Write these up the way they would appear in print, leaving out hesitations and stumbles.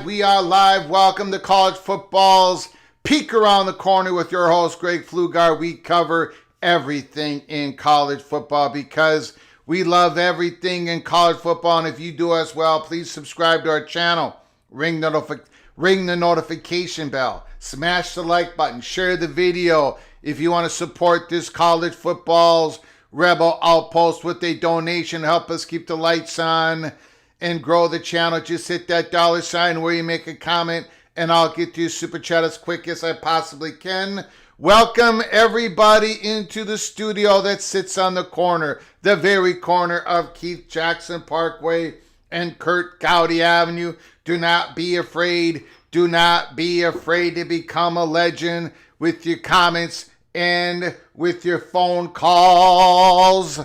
We are live. Welcome to College Football's Peek Around the Corner with your host, Greg Pflugar. We cover everything in college football because we love everything in college football. And if you do as well, please subscribe to our channel. Ring the notification bell. Smash the like button. Share the video. If you want to support this college football's Rebel Outpost with a donation, help us keep the lights on and grow the channel, just hit that $sign where you make a comment and I'll get to your super chat as quick as I possibly can. Welcome everybody into the studio that sits on the corner, the very corner of Keith Jackson Parkway and Kurt Gowdy Avenue. Do not be afraid. Do not be afraid to become a legend with your comments and with your phone calls.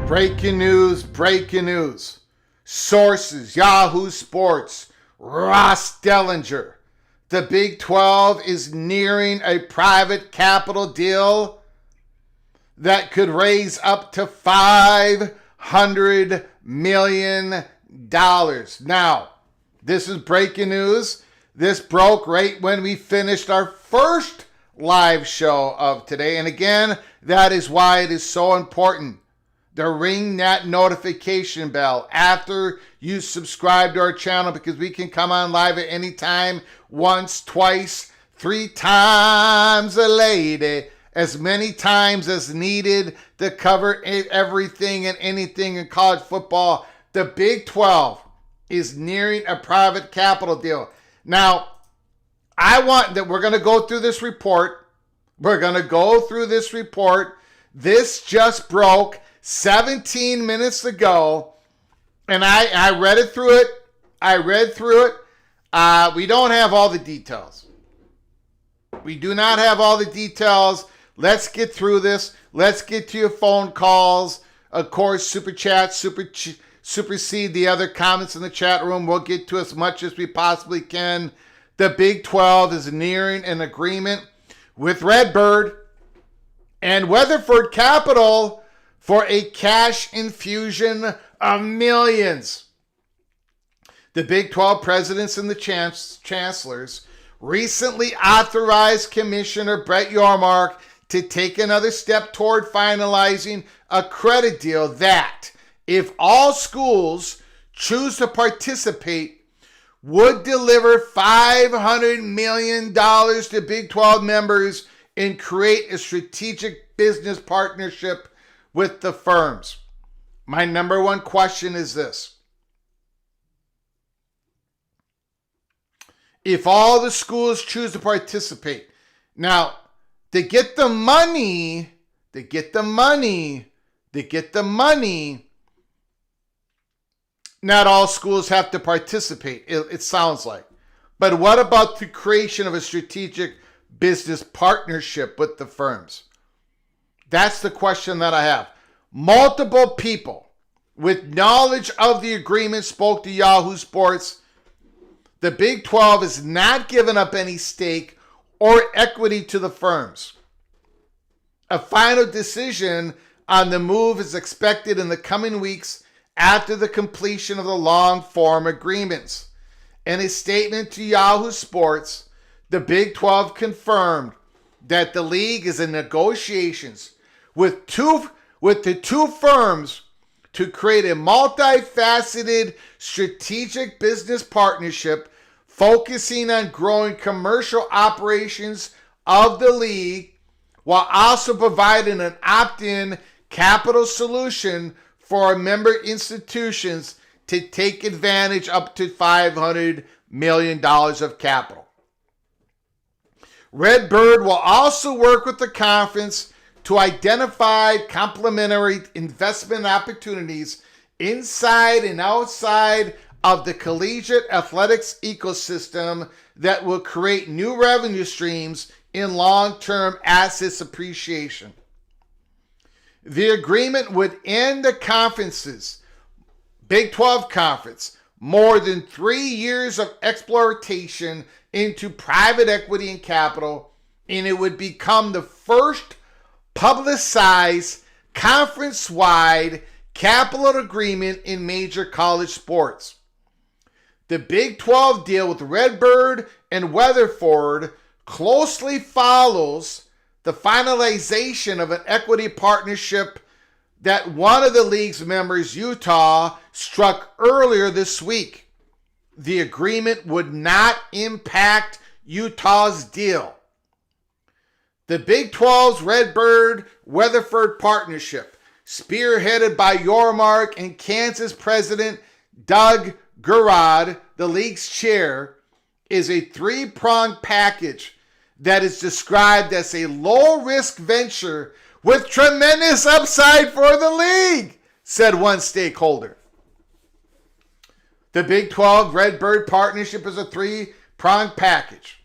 Breaking news. Sources, Yahoo Sports, Ross Dellinger. The Big 12 is nearing a private capital deal that could raise up to $500 million. Now, this is breaking news. This broke right when we finished our first live show of today. And again, that is why it is so important to ring that notification bell after you subscribe to our channel, because we can come on live at any time, once, twice, 3 times a lady, as many times as needed to cover everything and anything in college football. The Big 12 is nearing a private capital deal. Now, I want that we're going to go through this report. This just broke 17 minutes ago, and I read it through it. We don't have all the details. We do not have all the details. Let's get through this. Let's get to your phone calls. Of course, super chat, supersede the other comments in the chat room. We'll get to as much as we possibly can. The Big 12 is nearing an agreement with Redbird and Weatherford Capital for a cash infusion of millions. The Big 12 presidents and the chancellors recently authorized Commissioner Brett Yormark to take another step toward finalizing a credit deal that, if all schools choose to participate, would deliver $500 million to Big 12 members and create a strategic business partnership with the firms. My number one question is this. If all the schools choose to participate, now, to get the money, not all schools have to participate, it sounds like. But what about the creation of a strategic business partnership with the firms? That's the question that I have. Multiple people with knowledge of the agreement spoke to Yahoo Sports. The Big 12 has not given up any stake or equity to the firms. A final decision on the move is expected in the coming weeks after the completion of the long-form agreements. In a statement to Yahoo Sports, the Big 12 confirmed that the league is in negotiations with the two firms to create a multifaceted strategic business partnership focusing on growing commercial operations of the league while also providing an opt-in capital solution for member institutions to take advantage up to $500 million of capital. Redbird will also work with the conference to identify complementary investment opportunities inside and outside of the collegiate athletics ecosystem that will create new revenue streams in long-term assets appreciation. The agreement would end the conference's Big 12 conference more than 3 years of exploitation into private equity and capital, and it would become the first publicized conference-wide capital agreement in major college sports. The Big 12 deal with Redbird and Weatherford closely follows the finalization of an equity partnership that one of the league's members, Utah, struck earlier this week. The agreement would not impact Utah's deal. The Big 12's Redbird-Weatherford partnership, spearheaded by Yormark and Kansas President Doug Gurad, the league's chair, is a three-pronged package that is described as a low-risk venture with tremendous upside for the league, said one stakeholder. The Big 12 Redbird partnership is a three-pronged package.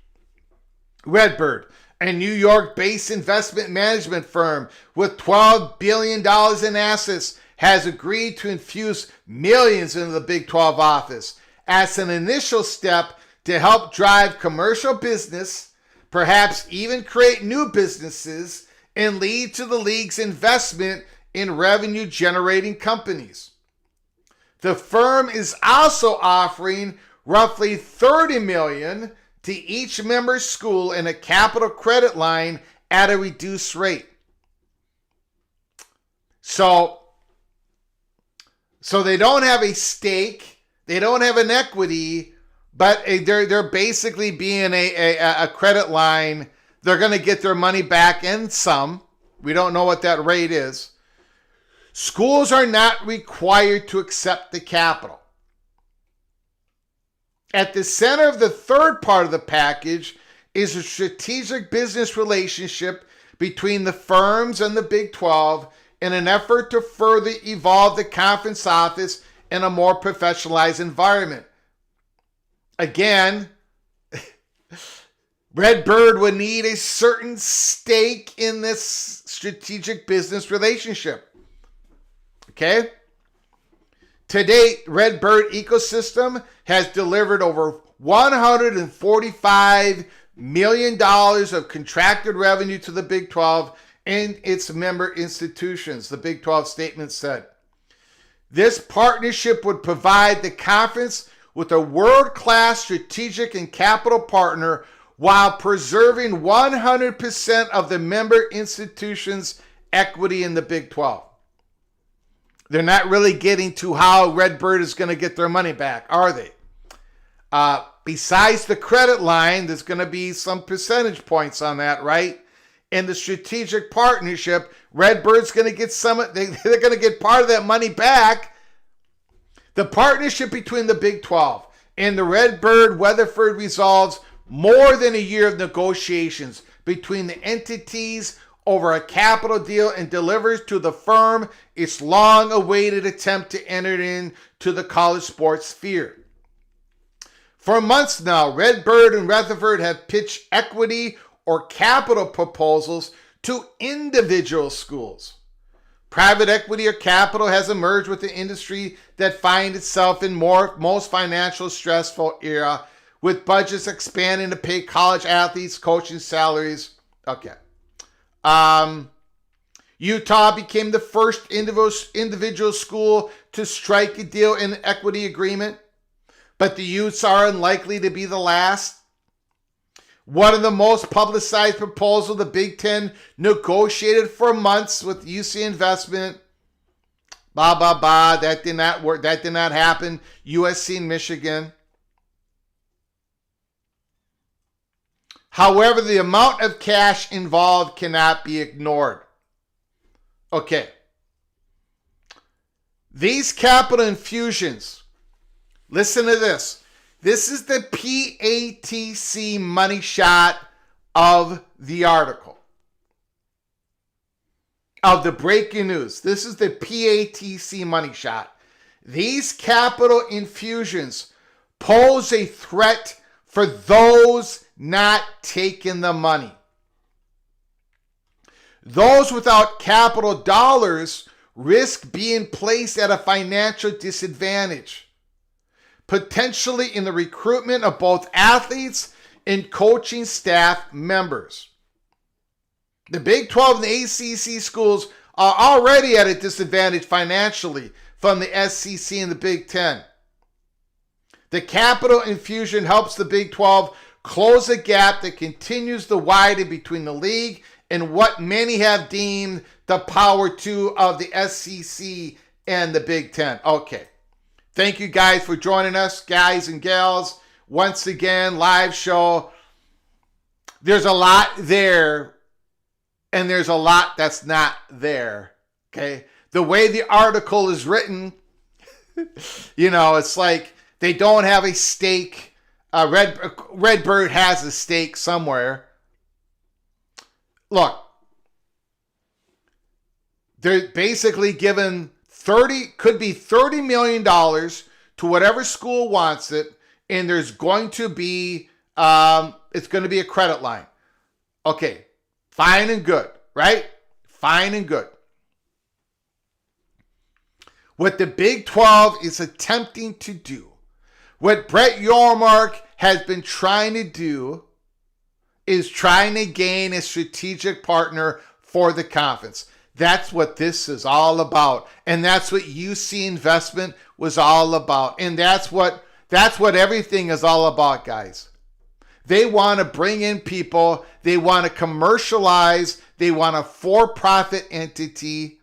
Redbird, a New York-based investment management firm with $12 billion in assets, has agreed to infuse millions into the Big 12 office as an initial step to help drive commercial business, perhaps even create new businesses, and lead to the league's investment in revenue-generating companies. The firm is also offering roughly $30 million to each member school in a capital credit line at a reduced rate. So they don't have a stake, they don't have an equity, but they're basically being a credit line. They're going to get their money back and some. We don't know what that rate is. Schools are not required to accept the capital. At the center of the third part of the package is a strategic business relationship between the firms and the Big 12 in an effort to further evolve the conference office in a more professionalized environment. Again, Redbird would need a certain stake in this strategic business relationship. Okay? To date, Redbird ecosystem has delivered over $145 million of contracted revenue to the Big 12 and its member institutions, the Big 12 statement said. This partnership would provide the conference with a world-class strategic and capital partner while preserving 100% of the member institutions' equity in the Big 12. They're not really getting to how Redbird is going to get their money back, are they? Besides the credit line, there's going to be some percentage points on that, right? In the strategic partnership, Redbird's going to get they're going to get part of that money back. The partnership between the Big 12 and the Redbird Weatherford resolves more than a year of negotiations between the entities over a capital deal and delivers to the firm its long-awaited attempt to enter into the college sports sphere. For months now, Redbird and Weatherford have pitched equity or capital proposals to individual schools. Private equity or capital has emerged with the industry that finds itself in most financial stressful era, with budgets expanding to pay college athletes coaching salaries. Okay. Utah became the first individual school to strike a deal in an equity agreement, but the Utes are unlikely to be the last. One of the most publicized proposals the Big Ten negotiated for months with UC Investment. That did not work. That did not happen. USC and Michigan. However, the amount of cash involved cannot be ignored. Okay. These capital infusions, listen to this. This is the PATC money shot of the article, of the breaking news. This is the PATC money shot. These capital infusions pose a threat for those not taking the money. Those without capital dollars risk being placed at a financial disadvantage, potentially in the recruitment of both athletes and coaching staff members. The Big 12 and the ACC schools are already at a disadvantage financially from the SEC and the Big 10. The capital infusion helps the Big 12 close a gap that continues to widen between the league and what many have deemed the power two of the SEC and the Big 10. Okay. Thank you guys for joining us, guys and gals. Once again, live show. There's a lot there, and there's a lot that's not there. Okay. The way the article is written, it's like they don't have a stake. Redbird has a stake somewhere. Look, they're basically given $30 million to whatever school wants it, and there's going to be it's going to be a credit line. Okay, fine and good, right? Fine and good. What the Big 12 is attempting to do, what Brett Yormark has been trying to do, is trying to gain a strategic partner for the conference. That's what this is all about. And that's what UC Investment was all about. And that's what everything is all about, guys. They want to bring in people. They want to commercialize. They want a for-profit entity.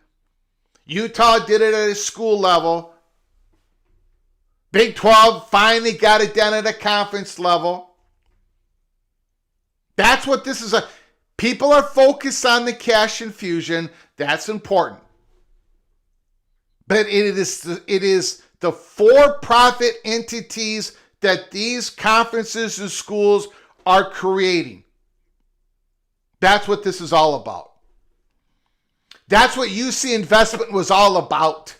Utah did it at a school level. Big 12 finally got it done at a conference level. That's what this is. People are focused on the cash infusion. That's important. But it is the for-profit entities that these conferences and schools are creating. That's what this is all about. That's what UC investment was all about.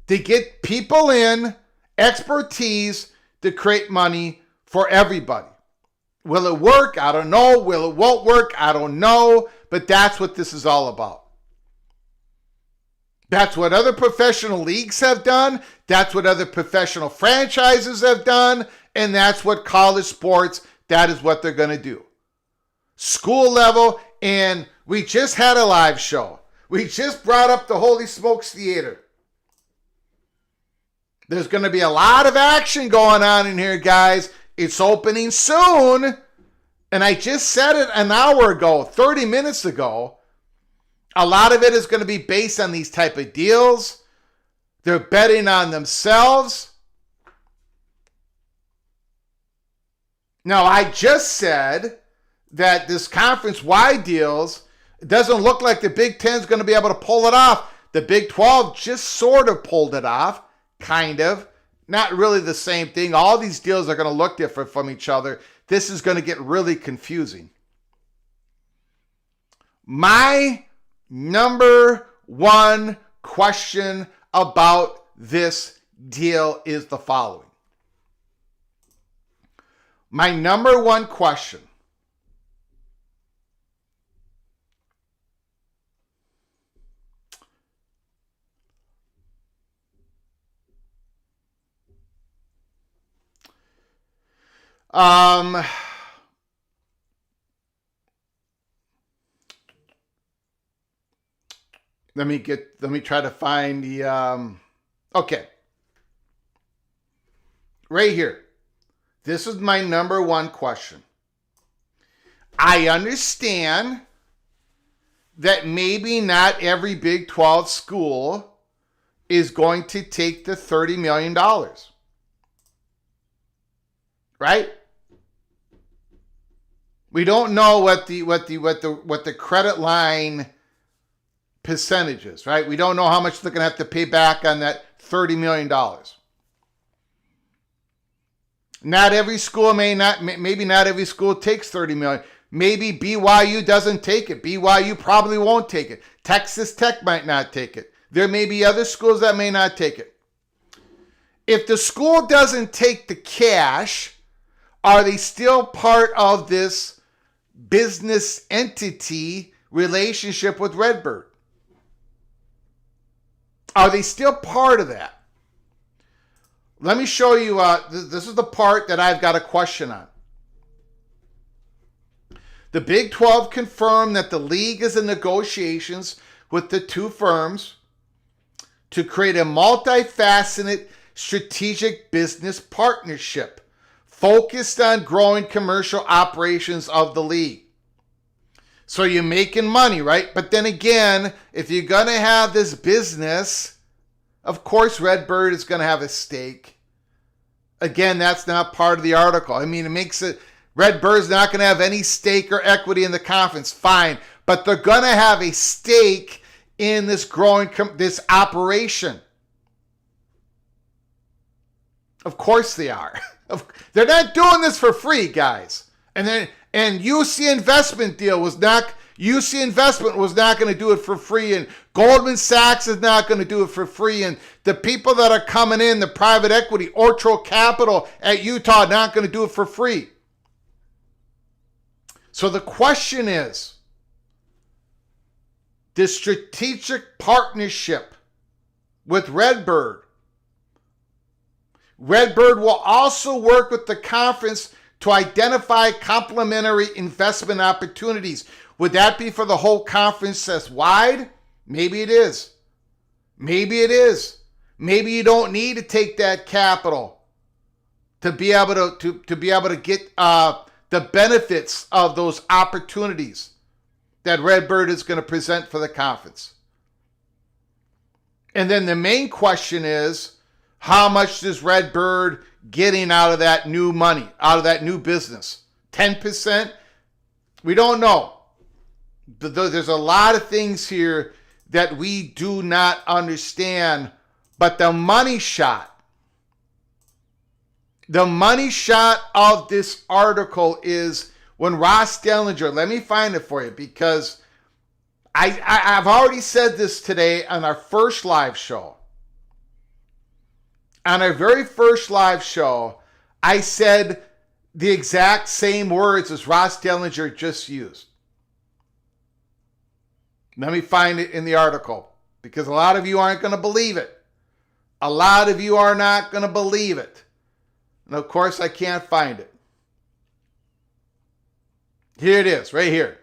To get people in, expertise to create money for everybody. Will it work? I don't know. Will it won't work? I don't know. But that's what this is all about. That's what other professional leagues have done. That's what other professional franchises have done. And that's what college sports, that is what they're going to do. School level, and we just had a live show. We just brought up the Holy Smokes Theater. There's going to be a lot of action going on in here, guys. It's opening soon. And I just said it an hour ago, 30 minutes ago. A lot of it is going to be based on these type of deals. They're betting on themselves. Now, I just said that this conference-wide deals, it doesn't look like the Big Ten is going to be able to pull it off. The Big 12 just sort of pulled it off, kind of. Not really the same thing. All these deals are going to look different from each other. This is going to get really confusing. My number one question about this deal is the following. My number one question. Let me try to find the, okay. Right here. This is my number one question. I understand that maybe not every Big 12 school is going to take the $30 million. Right? We don't know what the credit line percentage is, right? We don't know how much they're going to have to pay back on that $30 million. Not every school maybe not every school takes $30 million. Maybe BYU doesn't take it. BYU probably won't take it. Texas Tech might not take it. There may be other schools that may not take it. If the school doesn't take the cash, are they still part of this business entity relationship with Redbird? Are they still part of that? Let me show you, this is the part that I've got a question on. The Big 12 confirmed that the league is in negotiations with the two firms to create a multifaceted strategic business partnership focused on growing commercial operations of the league. So you're making money, right? But then again, if you're going to have this business, of course Redbird is going to have a stake. Again, that's not part of the article. I mean, it makes it, Redbird's not going to have any stake or equity in the conference. Fine. But they're going to have a stake in this growing, this operation. Of course they are. They're not doing this for free, guys. And UC Investment was not going to do it for free, and Goldman Sachs is not going to do it for free, and the people that are coming in, the private equity, Ortro Capital at Utah, not going to do it for free. So the question is, this strategic partnership with Redbird will also work with the conference to identify complementary investment opportunities. Would that be for the whole conference as wide? Maybe it is. Maybe it is. Maybe you don't need to take that capital to be able to get the benefits of those opportunities that Redbird is going to present for the conference. And then the main question is, how much is Redbird getting out of that new money, out of that new business? 10%? We don't know. There's a lot of things here that we do not understand, but the money shot of this article is when Ross Dellinger, let me find it for you, because I've already said this today on our first live show. On our very first live show, I said the exact same words as Ross Dellinger just used. Let me find it in the article, because a lot of you aren't going to believe it. A lot of you are not going to believe it. And of course, I can't find it. Here it is, right here.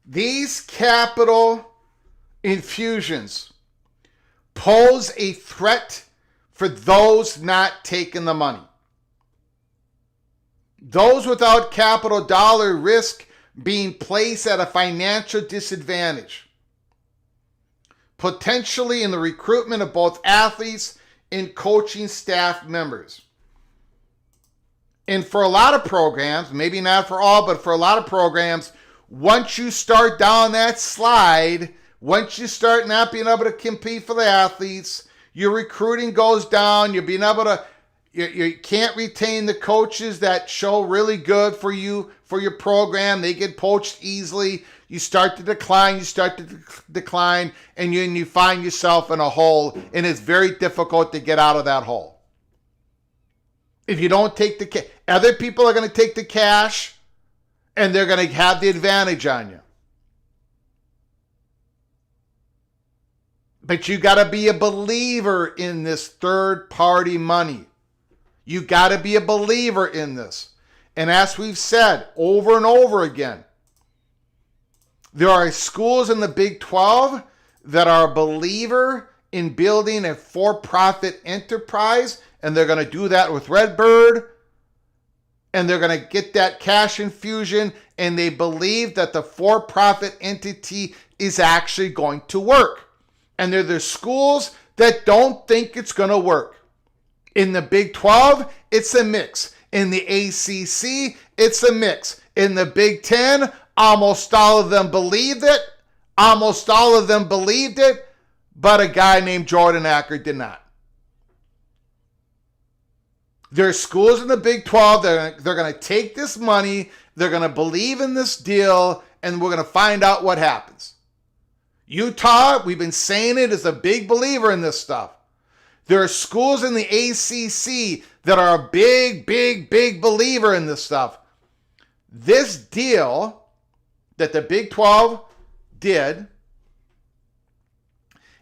These capital infusions pose a threat for those not taking the money. Those without capital dollar risk being placed at a financial disadvantage, potentially in the recruitment of both athletes and coaching staff members. And for a lot of programs, maybe not for all, but for a lot of programs, once you start down that slide, once you start not being able to compete for the athletes, your recruiting goes down, you're being able to, you can't retain the coaches that show really good for you, for your program. They get poached easily. You start to decline, and you find yourself in a hole, and it's very difficult to get out of that hole. If you don't take the cash, other people are going to take the cash, and they're going to have the advantage on you. But you got to be a believer in this third-party money. You got to be a believer in this. And as we've said over and over again, there are schools in the Big 12 that are a believer in building a for-profit enterprise, and they're going to do that with Redbird, and they're going to get that cash infusion, and they believe that the for-profit entity is actually going to work. And they're the schools that don't think it's going to work. In the Big 12, it's a mix. In the ACC, it's a mix. In the Big 10, almost all of them believed it. But a guy named Jordan Acker did not. There are schools in the Big 12 that they're going to take this money, they're going to believe in this deal, and we're going to find out what happens. Utah, we've been saying it, is a big believer in this stuff. There are schools in the ACC that are a big believer in this stuff. This deal that the Big 12 did,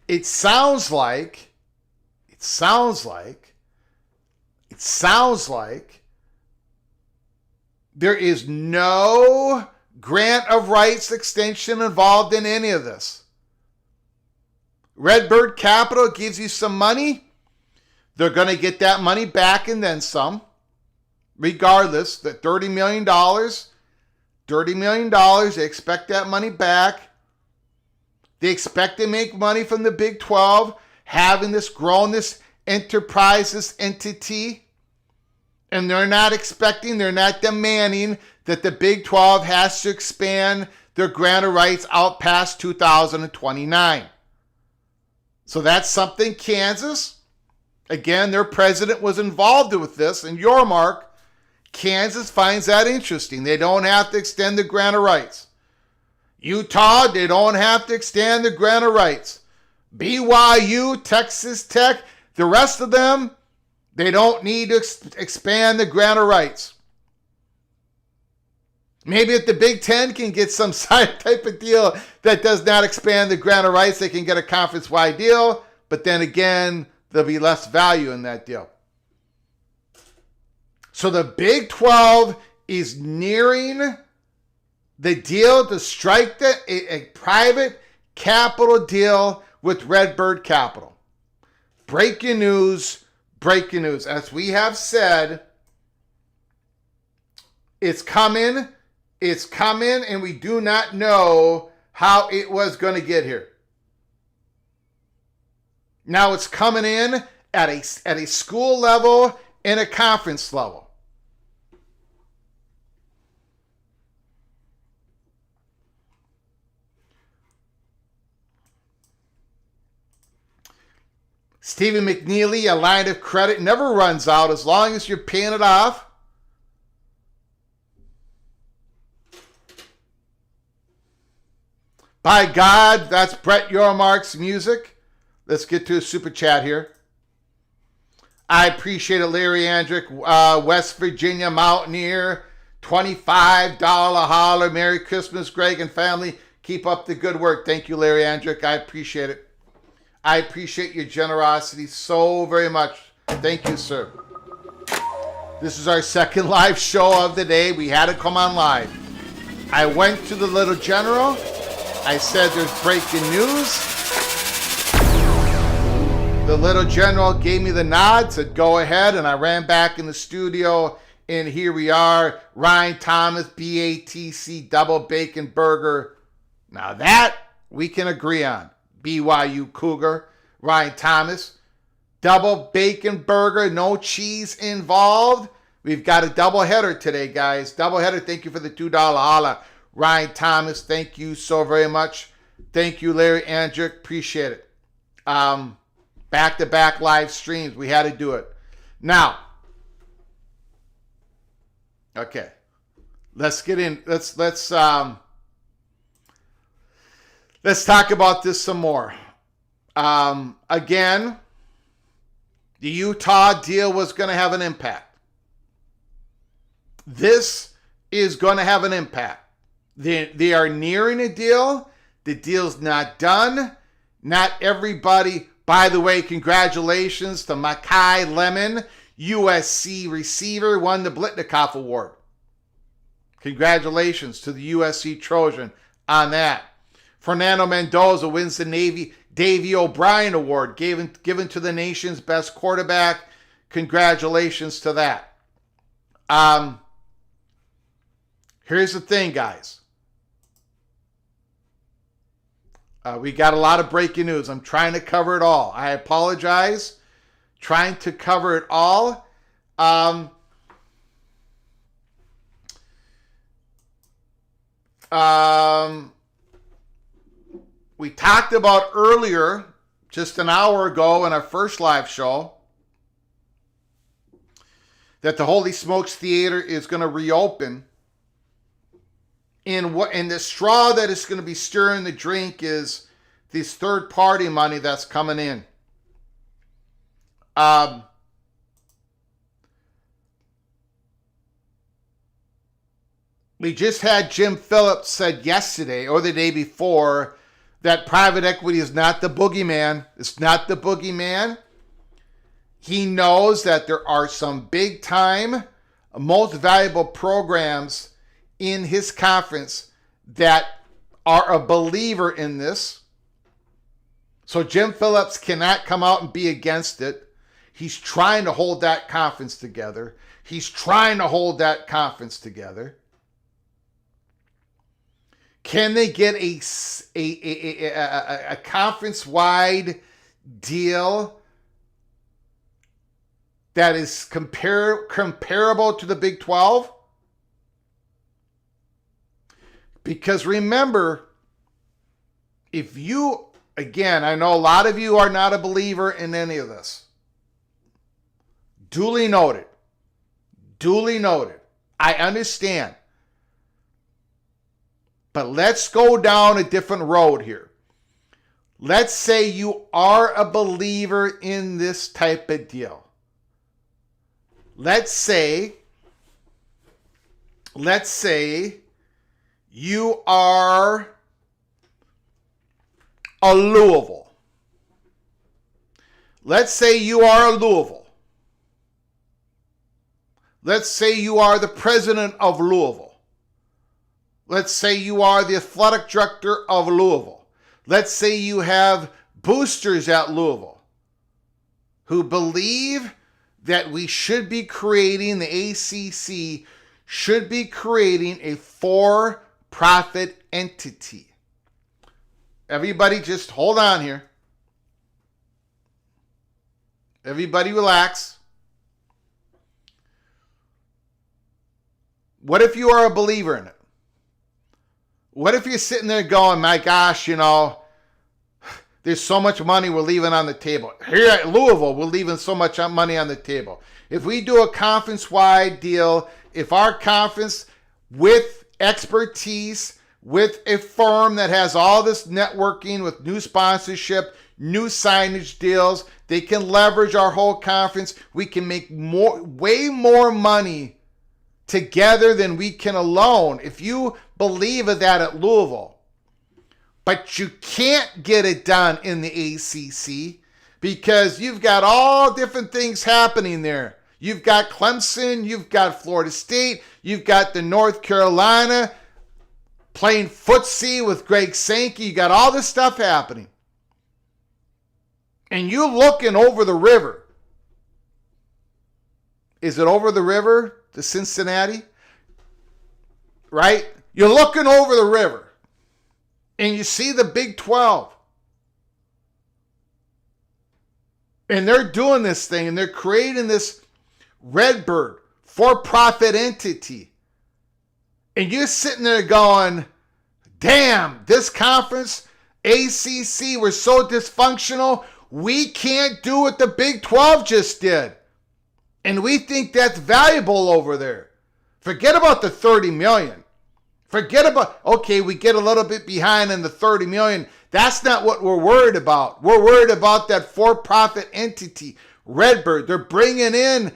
it sounds like there is no grant of rights extension involved in any of this. Redbird Capital gives you some money. They're going to get that money back and then some. Regardless, the $30 million, they expect that money back. They expect to make money from the Big 12, having this grown this enterprise, this entity. And they're not demanding that the Big 12 has to expand their grant of rights out past 2029. So that's something Kansas, again, their president was involved with this, and Yormark, Kansas finds that interesting. They don't have to extend the grant of rights. Utah, they don't have to extend the grant of rights. BYU, Texas Tech, the rest of them, they don't need to expand the grant of rights. Maybe if the Big Ten can get some type of deal that does not expand the grant of rights, they can get a conference-wide deal, but then again, there'll be less value in that deal. So the Big 12 is nearing the deal to strike a private capital deal with Redbird Capital. Breaking news. As we have said, it's coming, and we do not know how it was going to get here. Now it's coming in at a school level and a conference level. Stephen McNeely, a line of credit never runs out as long as you're paying it off. By God, that's Brett Yormark's music. Let's get to a super chat here. I appreciate it, Larry Andrick, West Virginia Mountaineer, $25 holler. Merry Christmas, Greg and family. Keep up the good work. Thank you, Larry Andrick. I appreciate it. I appreciate your generosity so very much. Thank you, sir. This is our second live show of the day. We had to come on live. I went to the Little General. I said there's breaking news. The Little General gave me the nod, said go ahead, and I ran back in the studio, and here we are. Ryan Thomas, PATC Double Bacon Burger. Now that we can agree on. BYU Cougar, Ryan Thomas. Double Bacon Burger, no cheese involved. We've got a doubleheader today, guys. Doubleheader, thank you for the $2 holla. Ryan Thomas, thank you so very much. Thank you, Larry Andrick. Appreciate it. Back-to-back live streams. We had to do it. Now, okay. Let's get in. Let's talk about this some more. Again, the Utah deal was going to have an impact. This is going to have an impact. They are nearing a deal. The deal's not done. Not everybody. By the way, congratulations to Makai Lemon, USC receiver, won the Blitnikoff Award. Congratulations to the USC Trojan on that. Fernando Mendoza wins the Davey O'Brien Award, given to the nation's best quarterback. Congratulations to that. Here's the thing, guys. We got a lot of breaking news. I'm trying to cover it all. I apologize. Trying to cover it all. We talked about earlier, just an hour ago in our first live show, that the Holy Smokes Theater is going to reopen. And the straw that is going to be stirring the drink is this third-party money that's coming in. We just had Jim Phillips said yesterday or the day before that private equity is not the boogeyman. It's not the boogeyman. He knows that there are some big-time, most valuable programs in his conference that are a believer in this. So Jim Phillips cannot come out and be against it. He's trying to hold that conference together. Can they get a conference-wide deal that is comparable to the Big 12? Because remember, if you, again, I know a lot of you are not a believer in any of this. Duly noted. I understand. But let's go down a different road here. Let's say you are a believer in this type of deal. Let's say you are a Louisville. Let's say you are a Louisville. Let's say you are the president of Louisville. Let's say you are the athletic director of Louisville. Let's say you have boosters at Louisville who believe that we should be creating, the ACC should be creating a for-profit entity. Everybody just hold on here. Everybody relax. What if you are a believer in it? What if you're sitting there going, my gosh, There's so much money we're leaving on the table. Here at Louisville, we're leaving so much money on the table. If we do a conference-wide deal, if our conference with expertise, with a firm that has all this networking with new sponsorship, new signage deals, they can leverage our whole conference. We can make way more money together than we can alone. If you believe of that at Louisville, but you can't get it done in the ACC because you've got all different things happening there. You've got Clemson, you've got Florida State, you've got the North Carolina playing footsie with Greg Sankey. You got all this stuff happening. And you looking over the river. Is it over the river to Cincinnati? Right? You're looking over the river. And you see the Big 12. And they're doing this thing. And they're creating this Redbird for-profit entity. And you're sitting there going, damn, this conference, ACC, we're so dysfunctional. We can't do what the Big 12 just did. And we think that's valuable over there. Forget about the $30 million. Forget about, okay, we get a little bit behind in the $30 million. That's not what we're worried about. We're worried about that for-profit entity, Redbird. They're bringing in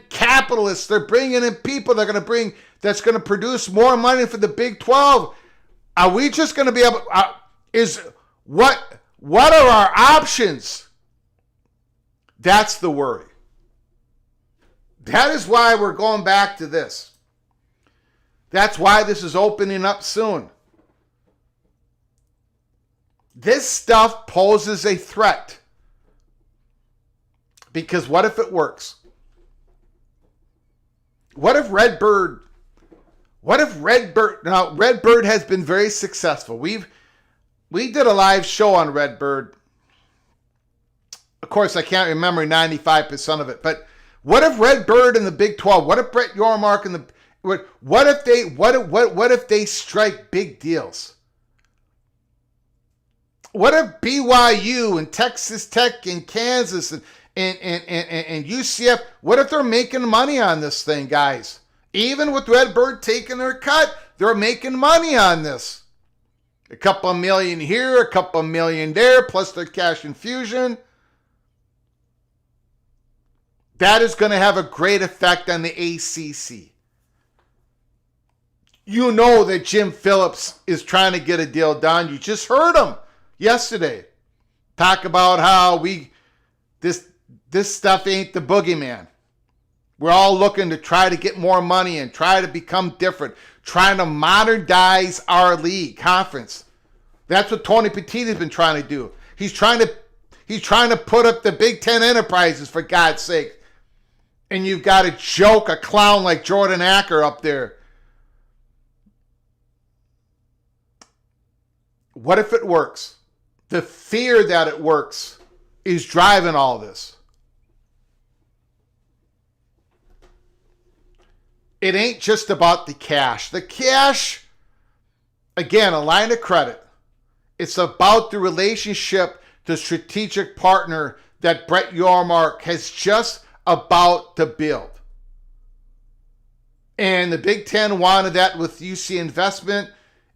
capitalists. They're bringing in people that's going to produce more money for the Big 12. Are we just going to be able, what are our options? That's the worry. That is why we're going back to this. That's why this is opening up soon. This stuff poses a threat. Because what if it works? What if Redbird has been very successful. We did a live show on Redbird. Of course, I can't remember 95% of it, but what if Redbird in the Big 12? What if Brett Yormark in the what if they strike big deals? What if BYU and Texas Tech and Kansas and UCF, what if they're making money on this thing, guys? Even with Redbird taking their cut, they're making money on this. A couple of million here, a couple of million there, plus their cash infusion. That is going to have a great effect on the ACC. You know that Jim Phillips is trying to get a deal done. You just heard him yesterday talk about how this stuff ain't the boogeyman. We're all looking to try to get more money and try to become different, trying to modernize our league conference. That's what Tony Petitti's been trying to do. He's trying to put up the Big Ten enterprises, for God's sake. And you've got a clown like Jordan Acker up there. What if it works? The fear that it works is driving all this. It ain't just about the cash. The cash, again, a line of credit. It's about the relationship, the strategic partner that Brett Yormark has just about to build. And the Big Ten wanted that with UC Investment,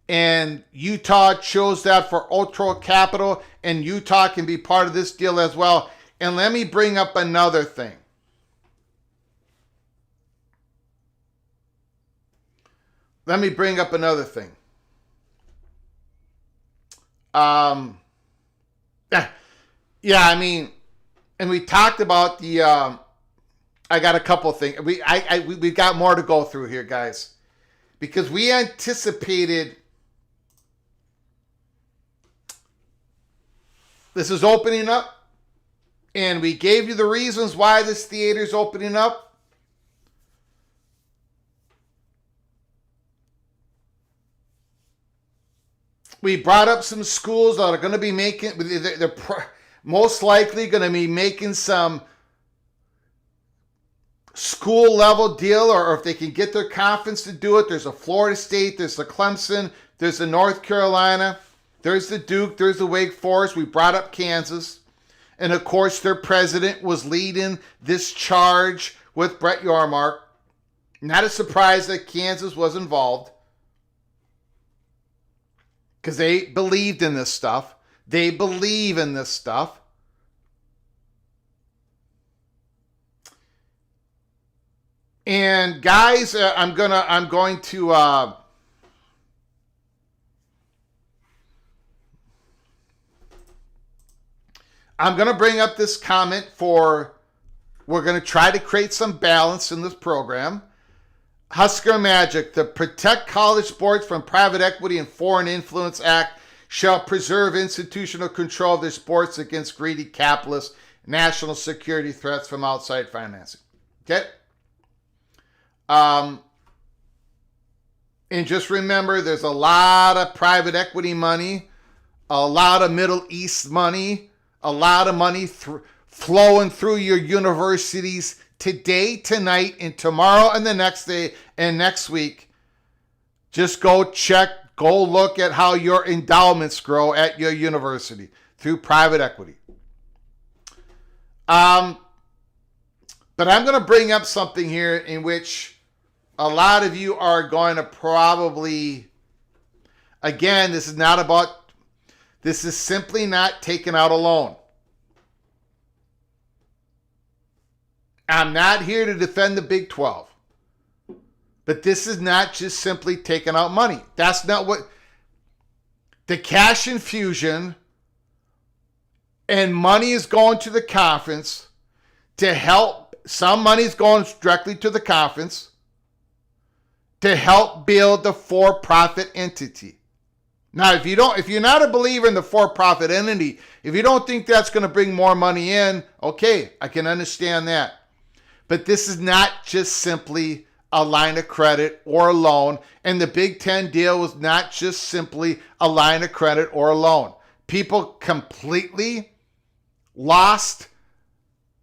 and Utah chose that for Ultra Capital, and Utah can be part of this deal as well. And let me bring up another thing. And we talked about the, I got a couple of things. We've got more to go through here, guys, because we anticipated this is opening up, and we gave you the reasons why this theater is opening up. We brought up some schools that are going to be making, they're most likely going to be making some school level deal, or if they can get their conference to do it. There's a Florida State, there's a Clemson, there's a North Carolina. There's the Duke. There's the Wake Forest. We brought up Kansas. And, of course, their president was leading this charge with Brett Yormark. Not a surprise that Kansas was involved because they believed in this stuff. They believe in this stuff. And guys, I'm going to bring up this comment we're going to try to create some balance in this program. Husker Magic, the Protect College Sports from Private Equity and Foreign Influence Act shall preserve institutional control of their sports against greedy capitalists, national security threats from outside financing. Okay? And just remember, there's a lot of private equity money, a lot of Middle East money, a lot of money flowing through your universities today, tonight, and tomorrow, and the next day, and next week. Just go look at how your endowments grow at your university through private equity. But I'm going to bring up something here in which a lot of you are going to probably, again, this is simply not taken out a loan. I'm not here to defend the Big 12. But this is not just simply taking out money. That's not what the cash infusion and money is going to the conference to help. Some money is going directly to the conference to help build the for-profit entity. Now, if you're not a believer in the for-profit entity, if you don't think that's going to bring more money in, okay, I can understand that. But this is not just simply a line of credit or a loan. And the Big Ten deal was not just simply a line of credit or a loan. People completely lost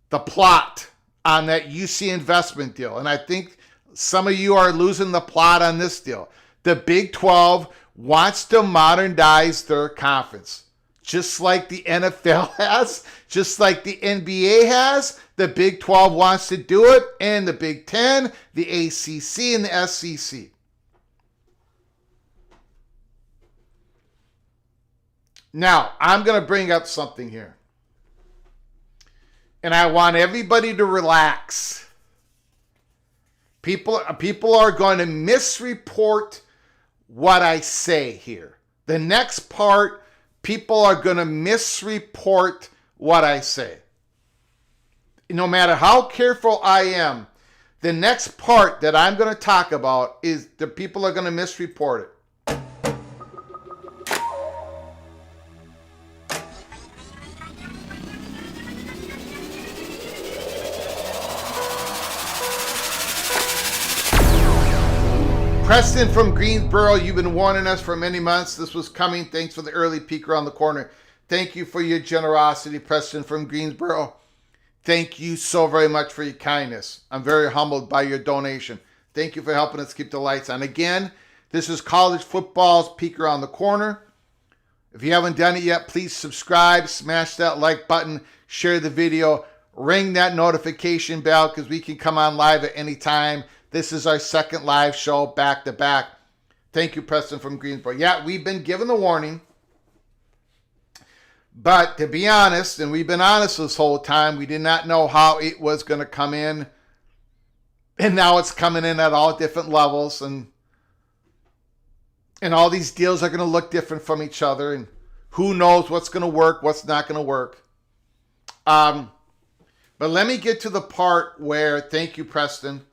the plot on that UC investment deal. And I think some of you are losing the plot on this deal. The Big 12 wants to modernize their conference. Just like the NFL has, just like the NBA has, the Big 12 wants to do it, and the Big 10, the ACC, and the SEC. Now, I'm going to bring up something here. And I want everybody to relax. People are going to misreport what I say here. The next part, people are going to misreport what I say. No matter how careful I am, the next part that I'm going to talk about is the people are going to misreport it. Preston from Greensboro, you've been warning us for many months. This was coming. Thanks for the early peek around the corner. Thank you for your generosity, Preston from Greensboro. Thank you so very much for your kindness. I'm very humbled by your donation. Thank you for helping us keep the lights on. Again, this is college football's peek around the corner. If you haven't done it yet, please subscribe, smash that like button, share the video, ring that notification bell because we can come on live at any time. This is our second live show back to back. Thank you, Preston from Greensboro. Yeah, we've been given the warning. But to be honest, and we've been honest this whole time, we did not know how it was going to come in. And now it's coming in at all different levels. And all these deals are going to look different from each other. And who knows what's going to work, what's not going to work. But let me get to the part where, thank you, Preston,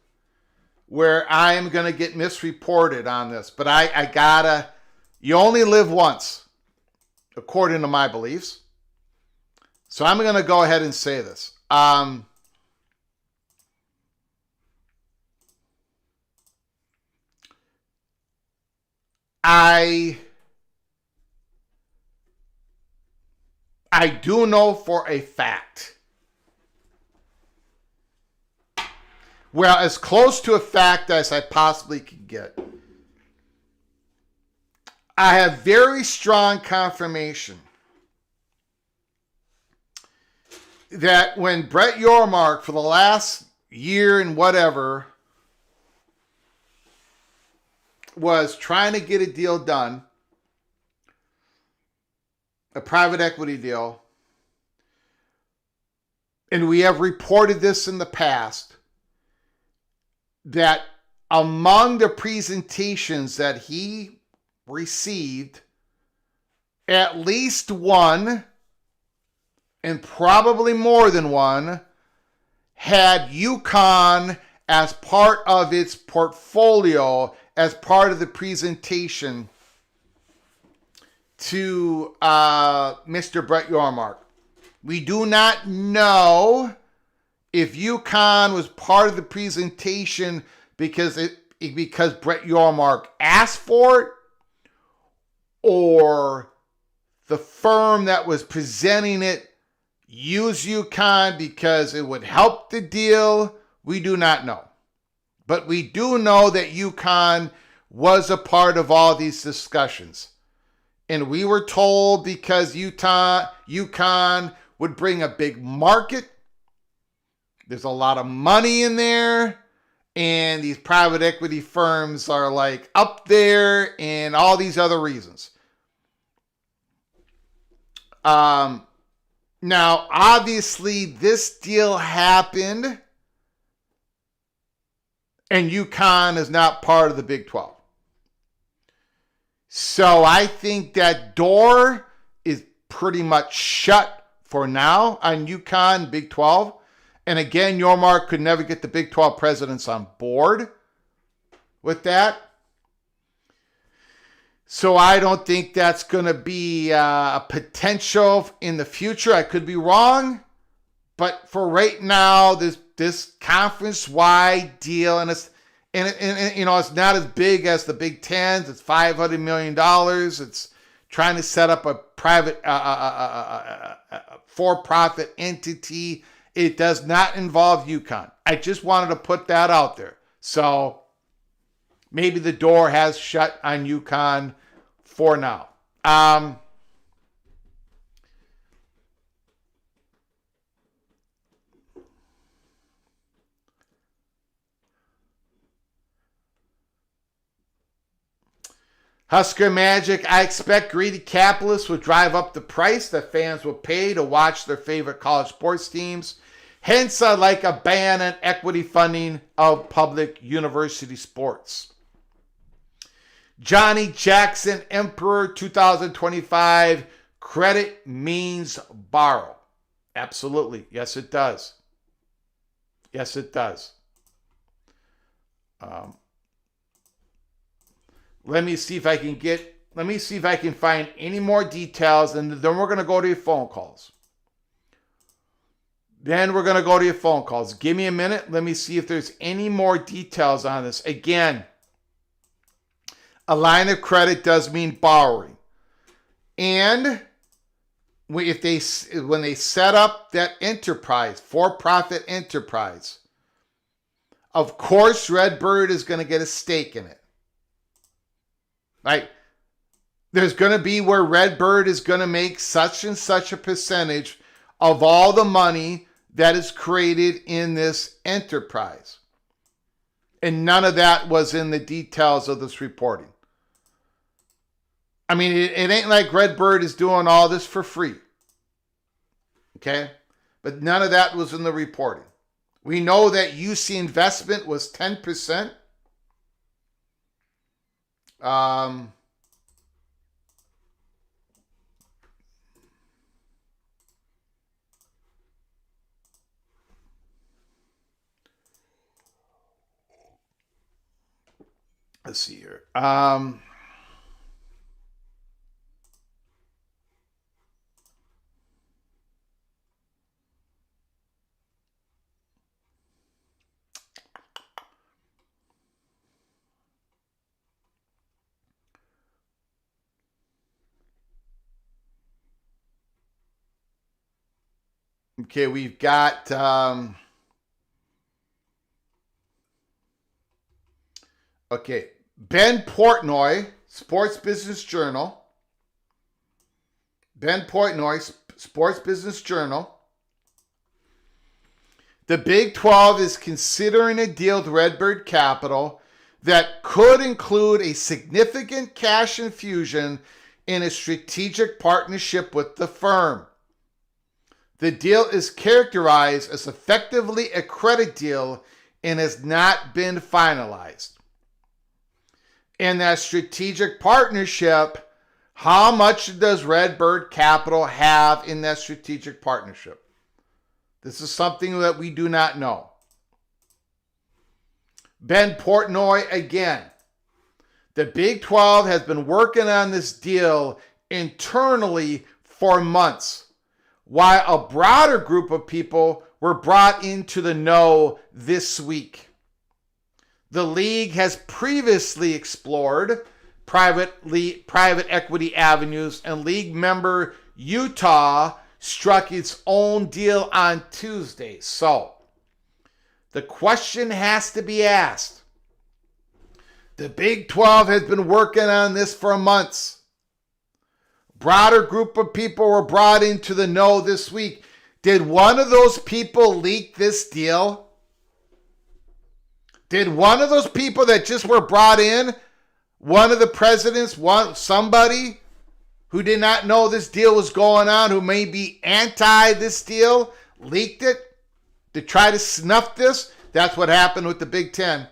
where I am going to get misreported on this. But I gotta, you only live once, according to my beliefs. So I'm going to go ahead and say this. I do know for a fact, well, as close to a fact as I possibly could get, I have very strong confirmation that when Brett Yormark, for the last year and whatever, was trying to get a deal done, a private equity deal, and we have reported this in the past, that among the presentations that he received, at least one, and probably more than one, had UConn as part of its portfolio, as part of the presentation to Mr. Brett Yormark. We do not know if UConn was part of the presentation because Brett Yormark asked for it, or the firm that was presenting it used UConn because it would help the deal. We do not know. But we do know that UConn was a part of all these discussions. And we were told because UConn would bring a big market. There's a lot of money in there. And these private equity firms are like up there and all these other reasons. Now, obviously, this deal happened, and UConn is not part of the Big 12. So I think that door is pretty much shut for now on UConn, Big 12. And again, Yormark could never get the Big 12 presidents on board with that. So I don't think that's going to be a potential in the future. I could be wrong. But for right now, this conference-wide deal, and it's not as big as the Big Tens. It's $500 million. It's trying to set up a private, for-profit entity. It does not involve UConn. I just wanted to put that out there. So maybe the door has shut on UConn for now. Husker Magic, I expect greedy capitalists will drive up the price that fans will pay to watch their favorite college sports teams. Hence, I like a ban on equity funding of public university sports. Johnny Jackson, Emperor 2025, credit means borrow. Absolutely. Yes, it does. Yes, it does. Let me see if I can find any more details, and then we're going to go to your phone calls. Give me a minute. Let me see if there's any more details on this. Again, a line of credit does mean borrowing. And when they set up that enterprise, for-profit enterprise, of course Redbird is going to get a stake in it. Right? There's going to be where Redbird is going to make such and such a percentage of all the money that is created in this enterprise. And none of that was in the details of this reporting. I mean, it ain't like Redbird is doing all this for free. Okay? But none of that was in the reporting. We know that UC investment was 10%. Let's see here. Okay, we've got okay, Ben Portnoy Sports Business Journal. Ben Portnoy, Sports Business Journal. The Big 12 is considering a deal with Redbird Capital that could include a significant cash infusion in a strategic partnership with the firm. The deal is characterized as effectively a credit deal and has not been finalized. In that strategic partnership, how much does Redbird Capital have in that strategic partnership? This is something that we do not know. Ben Portnoy again. The Big 12 has been working on this deal internally for months, while a broader group of people were brought into the know this week. The league has previously explored private equity avenues, and league member Utah struck its own deal on Tuesday. So, the question has to be asked. The Big 12 has been working on this for months. Broader group of people were brought into the know this week. Did one of those people leak this deal? Did one of those people that just were brought in, one of the presidents, somebody who did not know this deal was going on, who may be anti this deal, leaked it to try to snuff this? That's what happened with the Big Ten.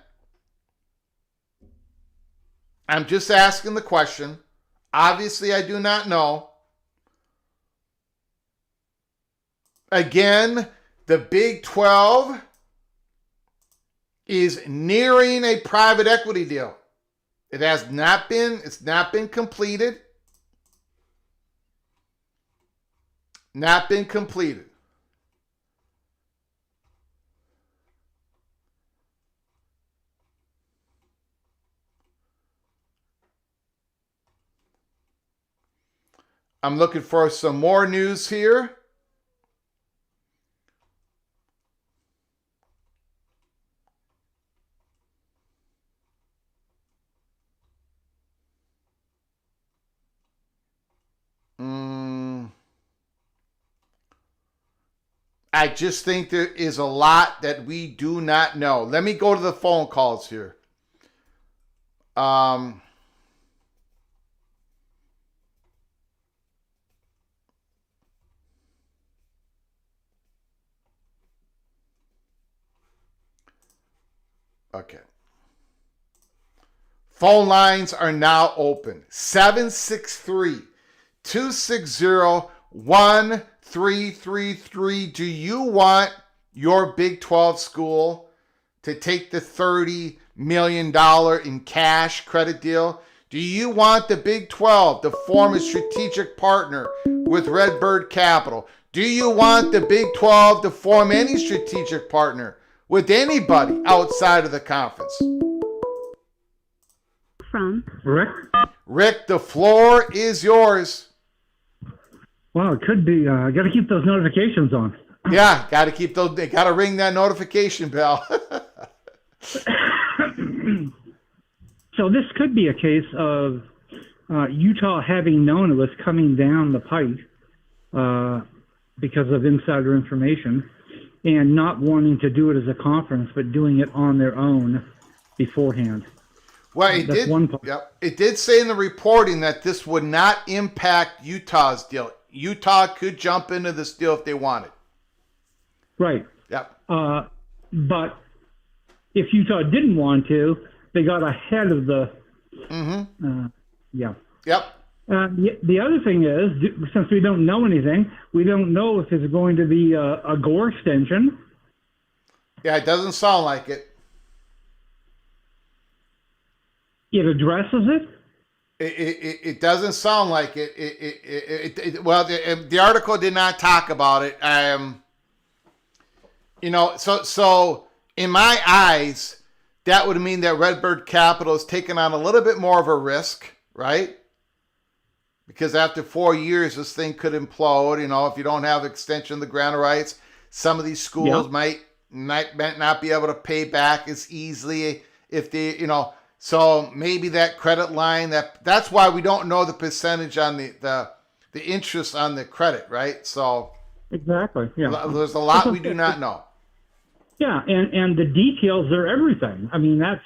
I'm just asking the question. Obviously, I do not know. Again, the Big 12 is nearing a private equity deal. It's not been completed. Not been completed. I'm looking for some more news here. I just think there is a lot that we do not know. Let me go to the phone calls here. Okay. Phone lines are now open. 763-260-1333. Do you want your Big 12 school to take the $30 million in cash credit deal? Do you want the Big 12 to form a strategic partner with Redbird Capital? Do you want the Big 12 to form any strategic partner with anybody outside of the conference? From Rick? Rick, the floor is yours. Well, it could be. Got to keep those notifications on. Yeah, got to keep those. They got to ring that notification bell. So this could be a case of Utah having known it was coming down the pipe because of insider information, and not wanting to do it as a conference, but doing it on their own beforehand. Well, it did say in the reporting that this would not impact Utah's deal. Utah could jump into this deal if they wanted. Right. Yep. But if Utah didn't want to, they got ahead of the. Yeah. Yep. The other thing is, since we don't know anything, we don't know if it's going to be a Gore extension. Yeah, it doesn't sound like it. It addresses it. It doesn't sound like it. Well, the article did not talk about it. So in my eyes, that would mean that Redbird Capital is taking on a little bit more of a risk, right? Because after 4 years, this thing could implode. If you don't have extension of the grant rights, some of these schools might not be able to pay back as easily if they, so maybe that credit line, that's why we don't know the percentage on the interest on the credit, right? So Exactly. Yeah. there's a lot we do not know. Yeah, and the details are everything. I mean, that's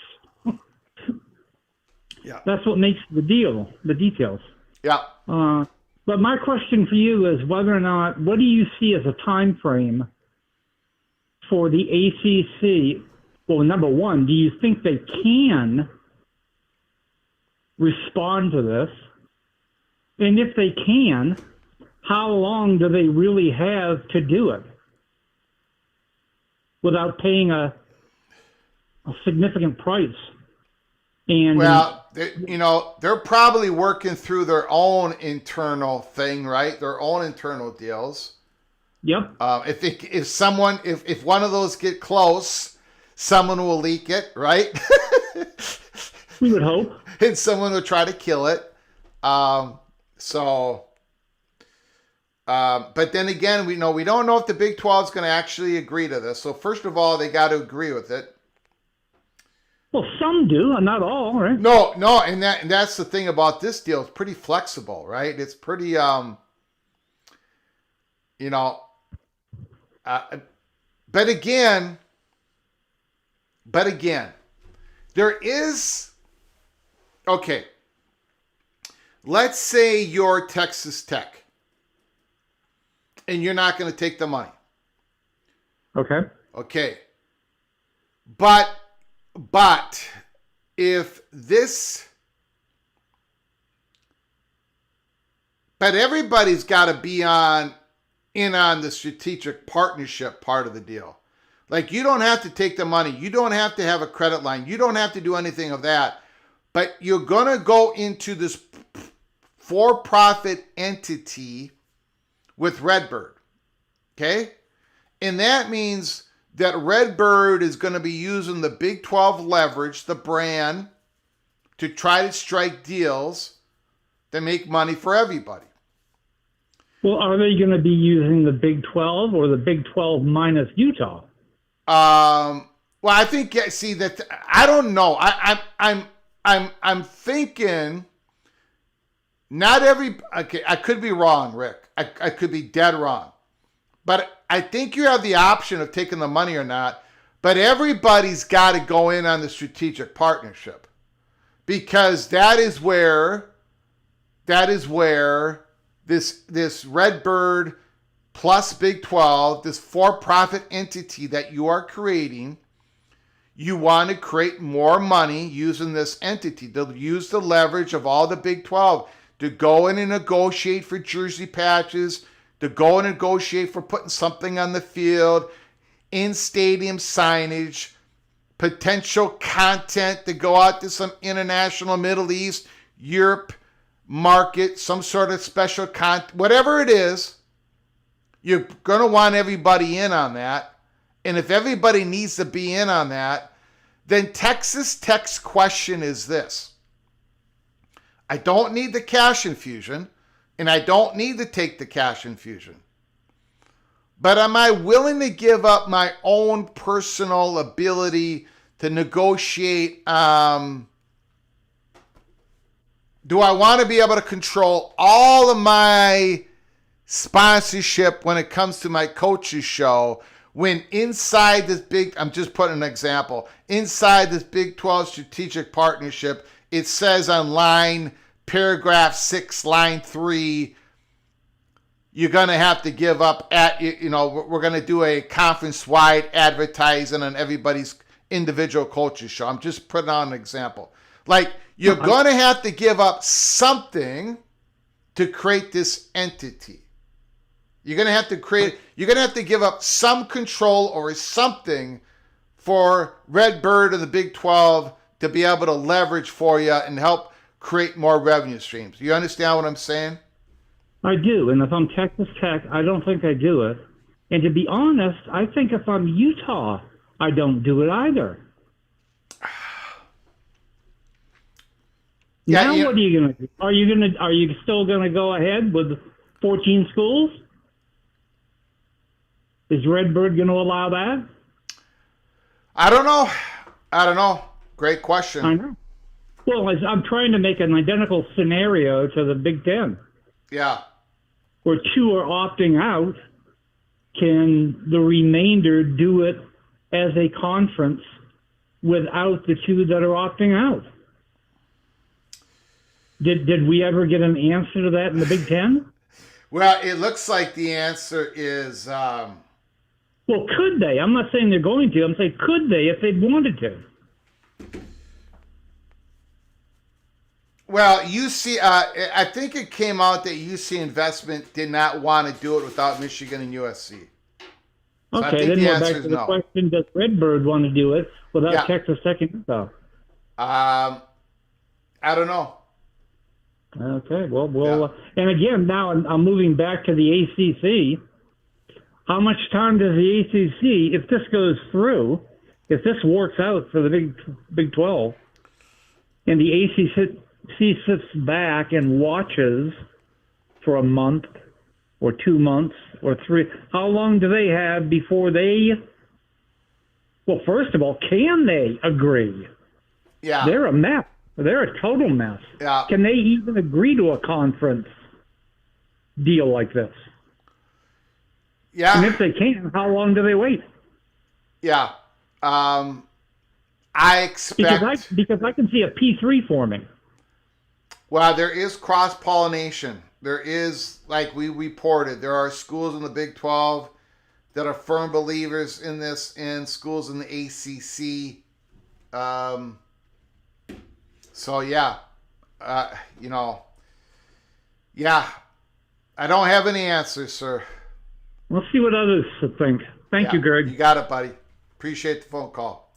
what makes the deal, the details. Yeah. But my question for you is whether or not, what do you see as a time frame for the ACC? Well, number one, do you think they can respond to this? And if they can, how long do they really have to do it without paying a significant price? And well, they're probably working through their own internal thing, right? Their own internal deals. Yep. If one of those get close, someone will leak it, right? We would hope. And someone will try to kill it. But then again, we don't know if the Big 12 is going to actually agree to this. So first of all, they got to agree with it. Well, some do, and not all, right? No, and that's the thing about this deal. It's pretty flexible, right? It's pretty, but again, there is, okay, let's say you're Texas Tech, and you're not going to take the money. Okay. But if everybody's got to be in on the strategic partnership part of the deal. Like, you don't have to take the money. You don't have to have a credit line. You don't have to do anything of that. But you're going to go into this for-profit entity with Redbird. Okay? And that means that Redbird is going to be using the Big 12 leverage, the brand, to try to strike deals that make money for everybody. Well, are they going to be using the Big 12 or the Big 12 minus Utah? Well, I think, see, that I don't know. I'm thinking not every. Okay, I could be wrong, Rick. I could be dead wrong, but I think you have the option of taking the money or not. But everybody's got to go in on the strategic partnership, because that is where this Redbird plus Big 12, this for-profit entity that you are creating, you want to create more money using this entity. To use the leverage of all the Big 12 to go in and negotiate for jersey patches, to go and negotiate for putting something on the field, in-stadium signage, potential content to go out to some international Middle East, Europe market, some sort of special content, whatever it is, you're going to want everybody in on that. And if everybody needs to be in on that, then Texas Tech's question is this. I don't need the cash infusion, and I don't need to take the cash infusion. But am I willing to give up my own personal ability to negotiate? Do I want to be able to control all of my sponsorship when it comes to my coach's show, when inside this big, I'm just putting an example, inside this Big 12 strategic partnership, it says on paragraph 6, line 3, you're going to have to give up we're going to do a conference-wide advertising on everybody's individual coach's show. I'm just putting on an example. Like, you're going to have to give up something to create this entity. You're going to have to give up some control over something for Redbird and the Big 12 to be able to leverage for you and help create more revenue streams. You understand what I'm saying? I do. And if I'm Texas Tech, I don't think I do it. And to be honest, I think if I'm Utah, I don't do it either. Now what are you going to do? Are you still going to go ahead with 14 schools? Is Redbird going to allow that? I don't know. Great question. I know. Well, I'm trying to make an identical scenario to the Big Ten, Yeah. where two are opting out. Can the remainder do it as a conference without the two that are opting out? Did we ever get an answer to that in the Big Ten? Well, it looks like the answer is Well, could they? I'm not saying they're going to. I'm saying could they if they wanted to? well, UC. I think it came out that UC Investment did not want to do it without Michigan and USC. So I Okay, think then the we're answer back is to the no. question: does Redbird want to do it without Yeah. Texas Tech and Utah? I don't know. Okay, well, and again, now I'm moving back to the ACC. How much time does the ACC, if this goes through, if this works out for the Big 12, and the ACC sits back and watches for a month or 2 months or 3, how long do they have before they, well, first of all, can they agree? Yeah. They're a mess. They're a total mess. Yeah. Can they even agree to a conference deal like this? Yeah. And if they can, how long do they wait? Yeah. I expect Because I can see a P3 forming. well, there is cross pollination. There is, like we reported, there are schools in the Big 12 that are firm believers in this, and schools in the ACC. So yeah, yeah, I don't have any answers, sir. We'll see what others think. Thank you, Greg. You got it, buddy. Appreciate the phone call.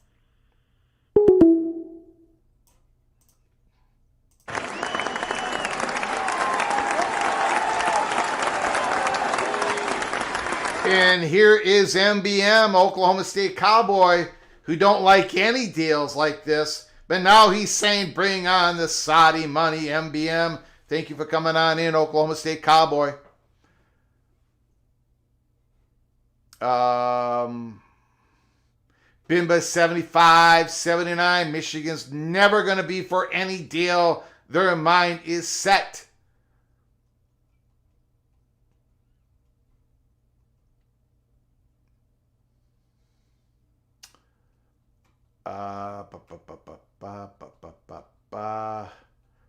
And here is MBM, Oklahoma State Cowboy, who don't like any deals like this. But now he's saying, bring on the Saudi money, MBM. Thank you for coming on in, Oklahoma State Cowboy. Bimba 75, 79. Michigan's never going to be for any deal. Their mind is set.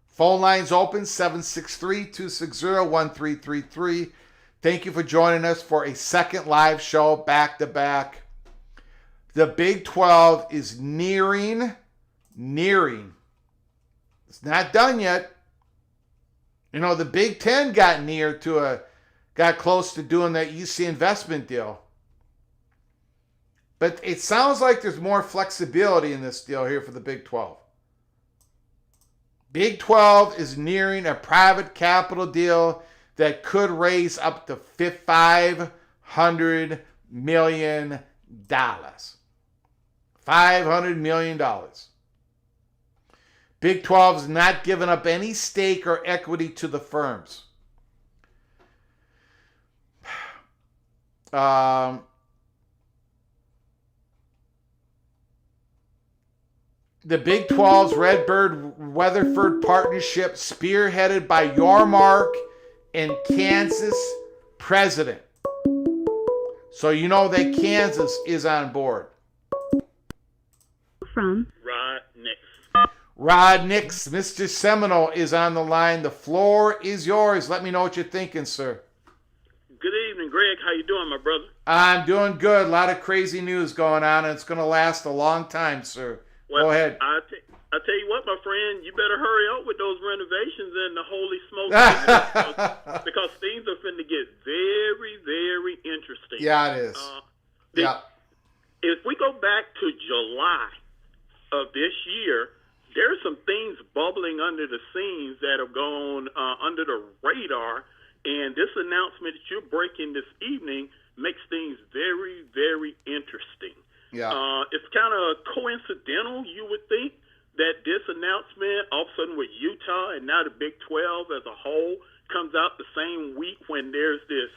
Phone lines open 763-260-1333. Thank you for joining us for a second live show back to back. The Big 12 is nearing. It's not done yet. You know, the Big 10 got close to doing that UC investment deal. But it sounds like there's more flexibility in this deal here for the Big 12. Big 12 is nearing a private capital deal that could raise up to $500 million. $500 million. Big 12 is not giving up any stake or equity to the firms. The Big 12's Redbird-Weatherford partnership, spearheaded by Yormark and Kansas president. So you know that Kansas is on board. From Rod Nix, Mr. Seminole is on the line. The floor is yours. Let me know what you're thinking, sir. Good evening, Greg. How you doing, my brother? I'm doing good. A lot of crazy news going on, and it's going to last a long time, sir. Well, Go ahead. I tell you what, my friend, you better hurry up with those renovations and the holy smoke because things are finna get very, very interesting. Yeah, it is. If we go back to July of this year, there's some things bubbling under the scenes that have gone under the radar, and this announcement that you're breaking this evening makes things very, very interesting. Yeah. It's kind of coincidental, you would think, that this announcement, all of a sudden with Utah and now the Big 12 as a whole, comes out the same week when there's this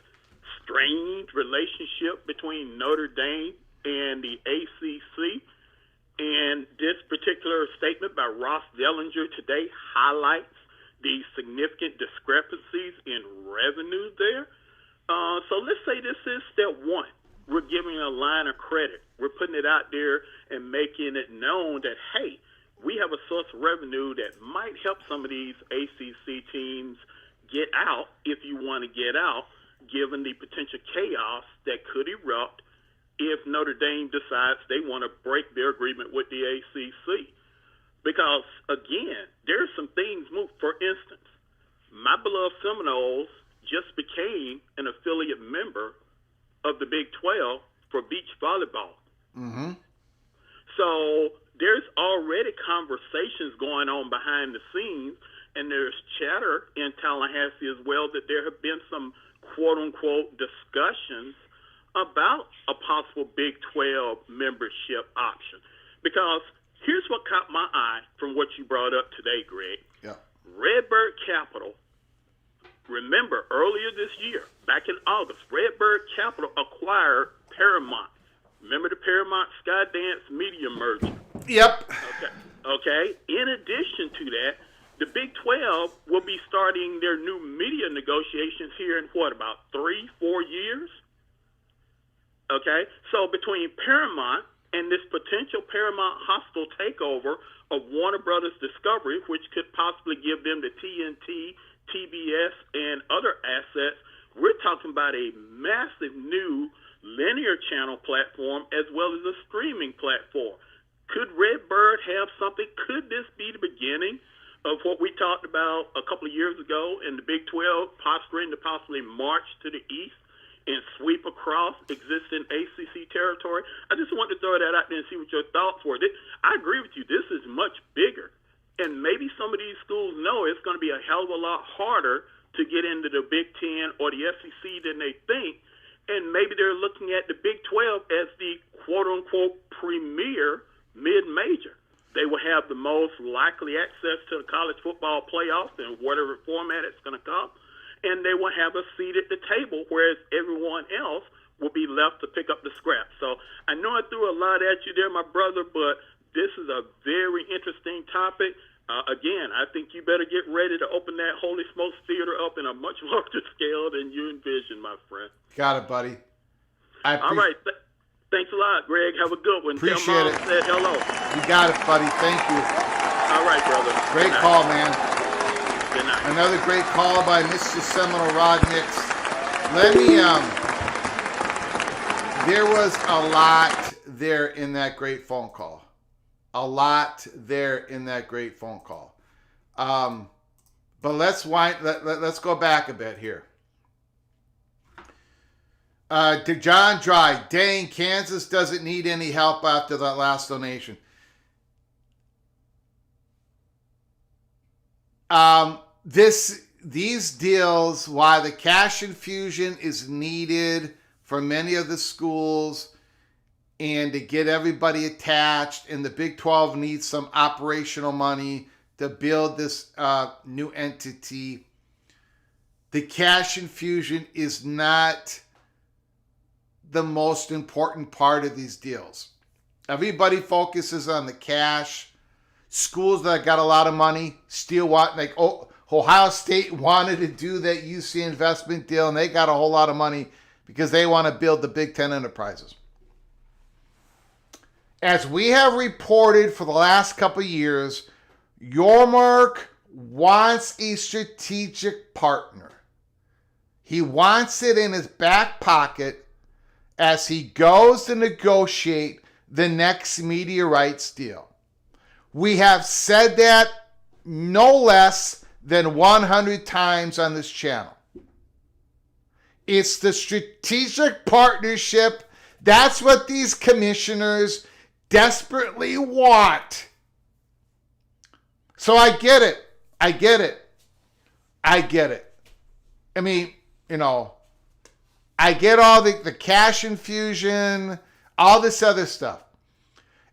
strange relationship between Notre Dame and the ACC. And this particular statement by Ross Dellinger today highlights the significant discrepancies in revenue there. So let's say this is step one. We're giving a line of credit. We're putting it out there and making it known that, hey, we have a source of revenue that might help some of these ACC teams get out, if you want to get out, given the potential chaos that could erupt if Notre Dame decides they want to break their agreement with the ACC. Because, again, there's some things moved. For instance, my beloved Seminoles just became an affiliate member of the Big 12 for beach volleyball. Mm-hmm. So there's already conversations going on behind the scenes, and there's chatter in Tallahassee as well that there have been some quote-unquote discussions about a possible Big 12 membership option. Because here's what caught my eye from what you brought up today, Greg. Yeah. Redbird Capital, remember earlier this year, back in August, Redbird Capital acquired Paramount. Remember the Paramount Skydance media merger? Yep. Okay. In addition to that, the Big 12 will be starting their new media negotiations here in about 3-4 years? Okay. So between Paramount and this potential Paramount hostile takeover of Warner Brothers Discovery, which could possibly give them the TNT, TBS, and other assets, we're talking about a massive new linear channel platform as well as a streaming platform. Could Redbird have something? Could this be the beginning of what we talked about a couple of years ago in the Big 12 posturing to possibly march to the east and sweep across existing ACC territory? I just want to throw that out there and see what your thoughts were. I agree with you. This is much bigger. And maybe some of these schools know it's going to be a hell of a lot harder to get into the Big 10 or the SEC than they think. And maybe they're looking at the Big 12 as the quote-unquote premier mid-major. They will have the most likely access to the college football playoff in whatever format it's going to come. And they will have a seat at the table, whereas everyone else will be left to pick up the scraps. So I know I threw a lot at you there, my brother, but this is a very interesting topic. Again, I think you better get ready to open that Holy Smokes Theater up in a much larger scale than you envision, my friend. Got it, buddy. All right. Thanks a lot, Greg. Have a good one. Appreciate Tell Mom it. said hello. You got it, buddy. Thank you. All right, brother. Great call, man. Good night. Another great call by Mr. Seminole Rod Nix. Let me, there was a lot there in that great phone call. But let's go back a bit here. John Dry, dang, Kansas doesn't need any help after that last donation. These deals, why the cash infusion is needed for many of the schools and to get everybody attached, and the Big 12 needs some operational money to build this new entity. The cash infusion is not the most important part of these deals. Everybody focuses on the cash. Schools that got a lot of money still want, like Ohio State wanted to do that UC investment deal, and they got a whole lot of money because they want to build the Big Ten enterprises. As we have reported for the last couple of years, Yormark wants a strategic partner. He wants it in his back pocket as he goes to negotiate the next media rights deal. We have said that no less than 100 times on this channel. It's the strategic partnership. That's what these commissioners desperately want. So I get it. I mean, I get all the cash infusion, all this other stuff.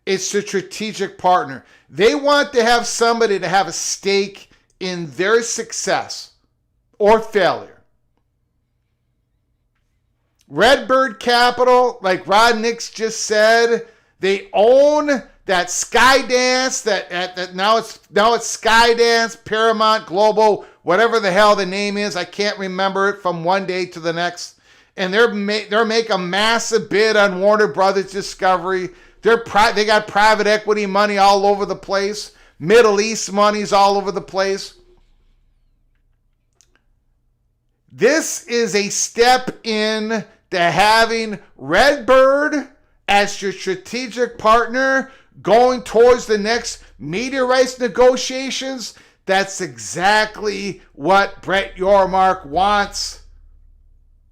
It's the strategic partner. They want to have somebody to have a stake in their success or failure. Redbird Capital, like Rod Nix just said, they own that Skydance, that now it's Skydance, Paramount Global, whatever the hell the name is. I can't remember it from one day to the next. And they're making a massive bid on Warner Brothers Discovery. They got private equity money all over the place. Middle East money's all over the place. This is a step in to having Redbird as your strategic partner going towards the next media rights negotiations. That's exactly what Brett Yormark wants.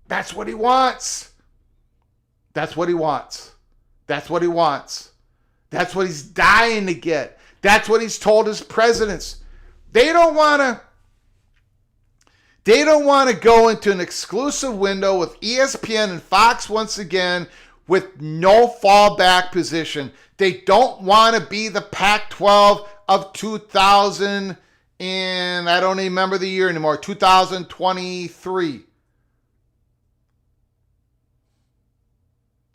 That's what he wants. That's what he wants. That's what he wants. That's what he's dying to get. That's what he's told his presidents. They don't want to go into an exclusive window with ESPN and Fox once again with no fallback position. They don't want to be the Pac-12 of 2000 and I don't even remember the year anymore, 2023.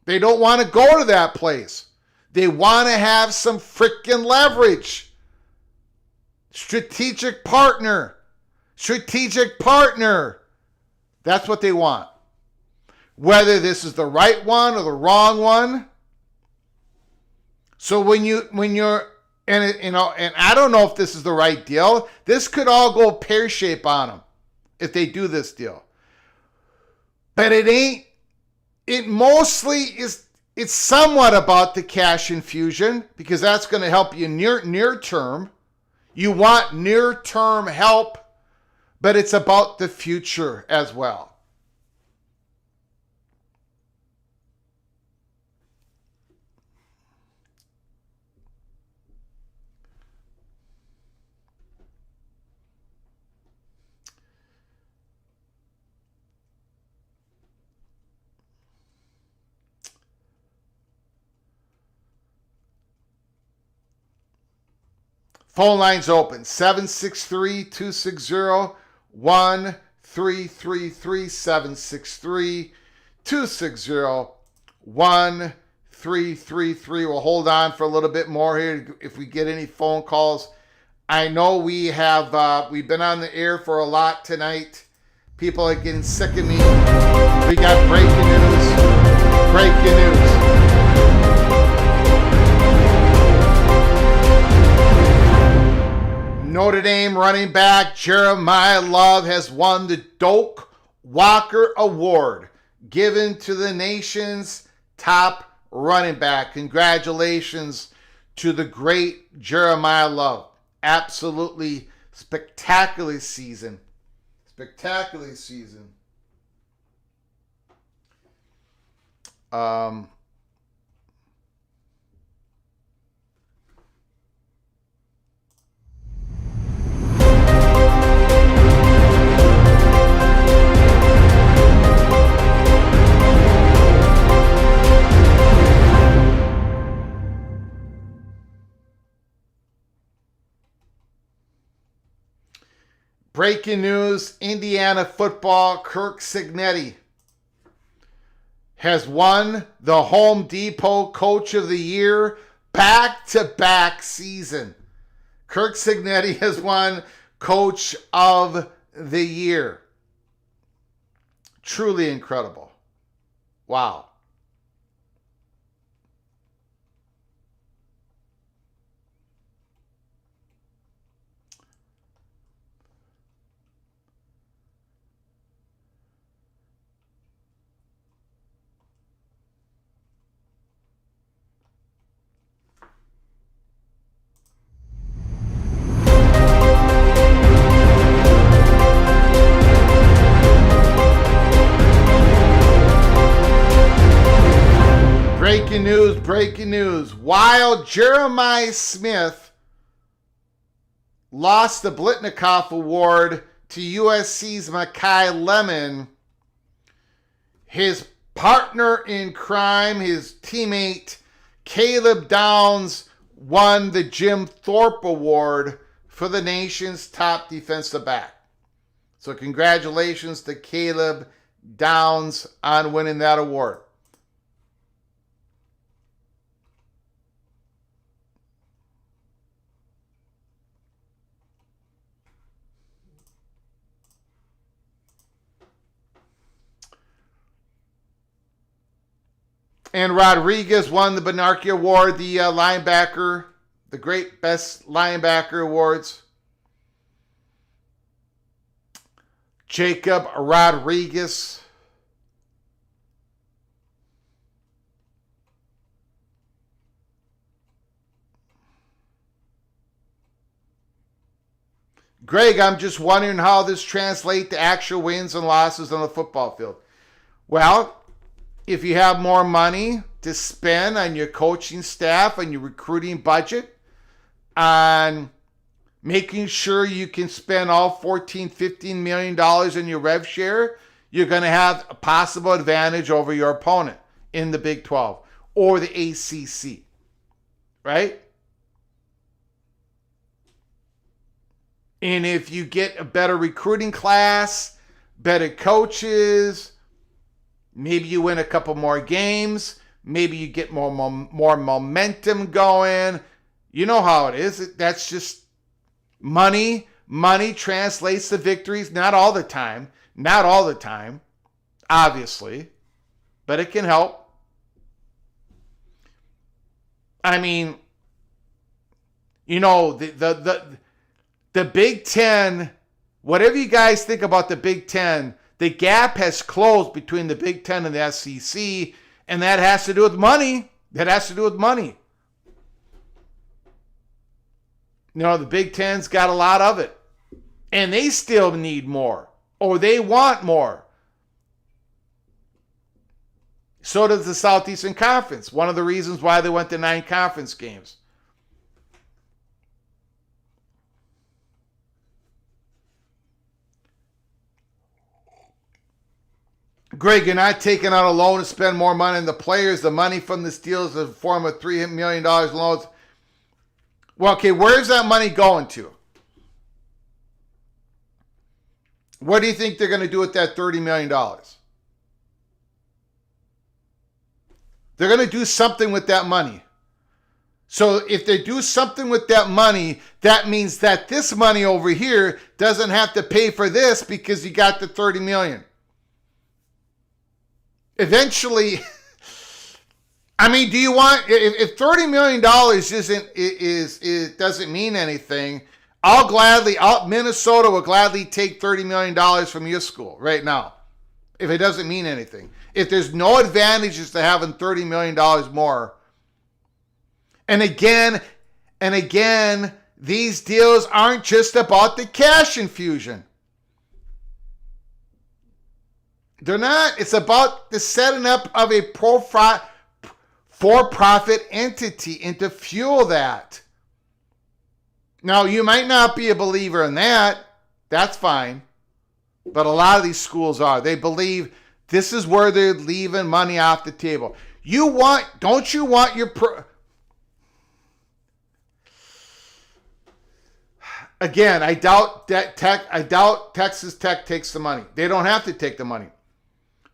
They don't want to go to that place. They want to have some freaking leverage. Strategic partner. That's what they want. Whether this is the right one or the wrong one. So when you're and I don't know if this is the right deal. This could all go pear-shaped on them if they do this deal. But it ain't. It mostly is. It's somewhat about the cash infusion because that's going to help you near term. You want near term help, but it's about the future as well. Phone lines open, 763-260-1333, 763-260-1333. We'll hold on for a little bit more here if we get any phone calls. I know we've been on the air for a lot tonight. People are getting sick of me. We got breaking news. Notre Dame running back Jeremiah Love has won the Doak Walker Award, given to the nation's top running back. Congratulations to the great Jeremiah Love. Absolutely spectacular season. Breaking news, Indiana football, Kirk Cignetti has won the Home Depot Coach of the Year back-to-back season. Kirk Cignetti has won Coach of the Year. Truly incredible. Wow. Breaking news. While Jeremiah Smith lost the Blitnikoff Award to USC's Makai Lemon, his partner in crime, his teammate, Caleb Downs, won the Jim Thorpe Award for the nation's top defensive back. So congratulations to Caleb Downs on winning that award. And Rodriguez won the Benarchy Award, the linebacker, the great best linebacker awards. Jacob Rodriguez. Greg, I'm just wondering how this translates to actual wins and losses on the football field. Well, if you have more money to spend on your coaching staff and your recruiting budget, on making sure you can spend all $14, $15 million in your rev share, you're going to have a possible advantage over your opponent in the Big 12 or the ACC, right? And if you get a better recruiting class, better coaches, maybe you win a couple more games, maybe you get more momentum going. You know how it is. That's just money. Money translates to victories. Not all the time. Not all the time, obviously. But it can help. I mean, you know, the Big Ten, whatever you guys think about the Big Ten, the gap has closed between the Big Ten and the SEC, and that has to do with money. That has to do with money. You know, the Big Ten's got a lot of it, and they still need more, or they want more. So does the Southeastern Conference. One of the reasons why they went to 9 conference games. Greg, you're not taking out a loan to spend more money on the players. The money from this deal is in the form of $3 million loans. Well, okay, where's that money going to? What do you think they're going to do with that $30 million? They're going to do something with that money. So if they do something with that money, that means that this money over here doesn't have to pay for this because you got the $30 million. Eventually, I mean, do you want, if $30 million doesn't mean anything, Minnesota will gladly take $30 million from your school right now. If it doesn't mean anything. If there's no advantages to having $30 million more. And again, these deals aren't just about the cash infusion. They're not. It's about the setting up of a for-profit entity and to fuel that. Now, you might not be a believer in that. That's fine. But a lot of these schools are. They believe this is where they're leaving money off the table. Don't you want your... Again, I doubt Texas Tech takes the money. They don't have to take the money.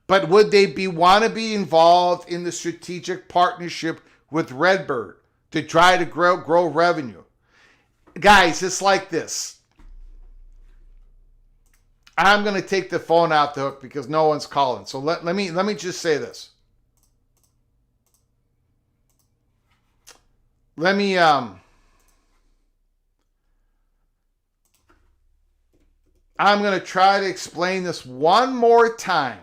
But would they want to be involved in the strategic partnership with Redbird to try to grow revenue? Guys, it's like this. I'm going to take the phone off the hook because no one's calling. So let me just say this. I'm going to try to explain this one more time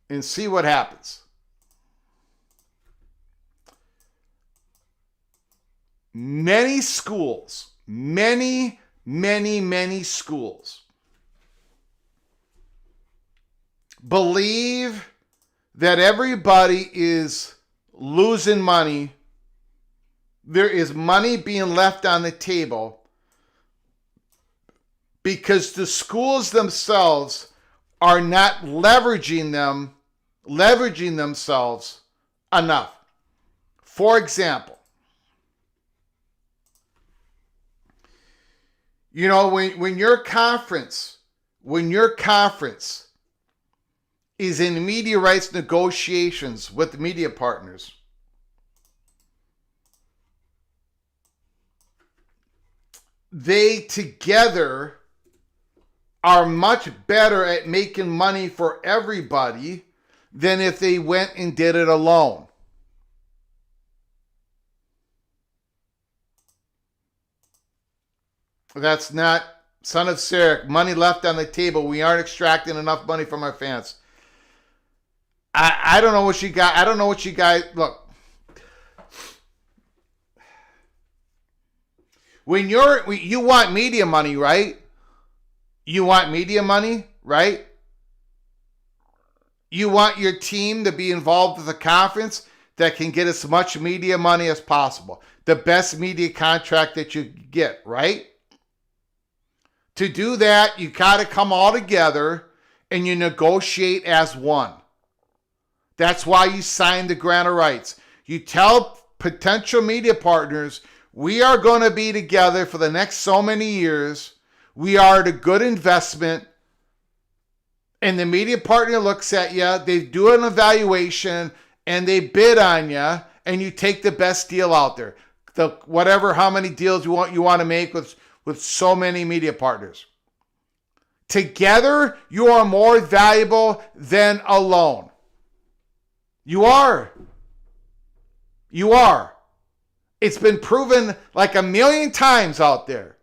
and see what happens. Many schools, many schools believe that everybody is losing money. There is money being left on the table because the schools themselves are not leveraging themselves enough. For example, you know, when your conference is in media rights negotiations with the media partners, they together are much better at making money for everybody than if they went and did it alone. That's not Son of Sarek. Money left on the table. We aren't extracting enough money from our fans. I don't know what you got. I don't know what you guys look. When you want media money, right? You want media money, right? You want your team to be involved with a conference that can get as much media money as possible. The best media contract that you get, right? To do that, you got to come all together and you negotiate as one. That's why you sign the grant of rights. You tell potential media partners, we are going to be together for the next so many years. We are a good investment. And the media partner looks at you, they do an evaluation, and they bid on you, and you take the best deal out there. How many deals you want to make with so many media partners. Together, you are more valuable than alone. You are. You are. It's been proven like a million times out there.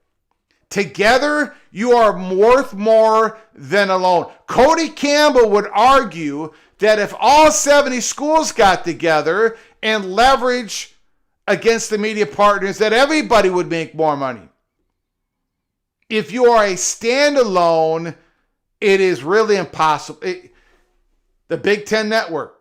Together, you are worth more than alone. Cody Campbell would argue that if all 70 schools got together and leverage against the media partners, that everybody would make more money. If you are a standalone, it is really impossible. The Big Ten Network.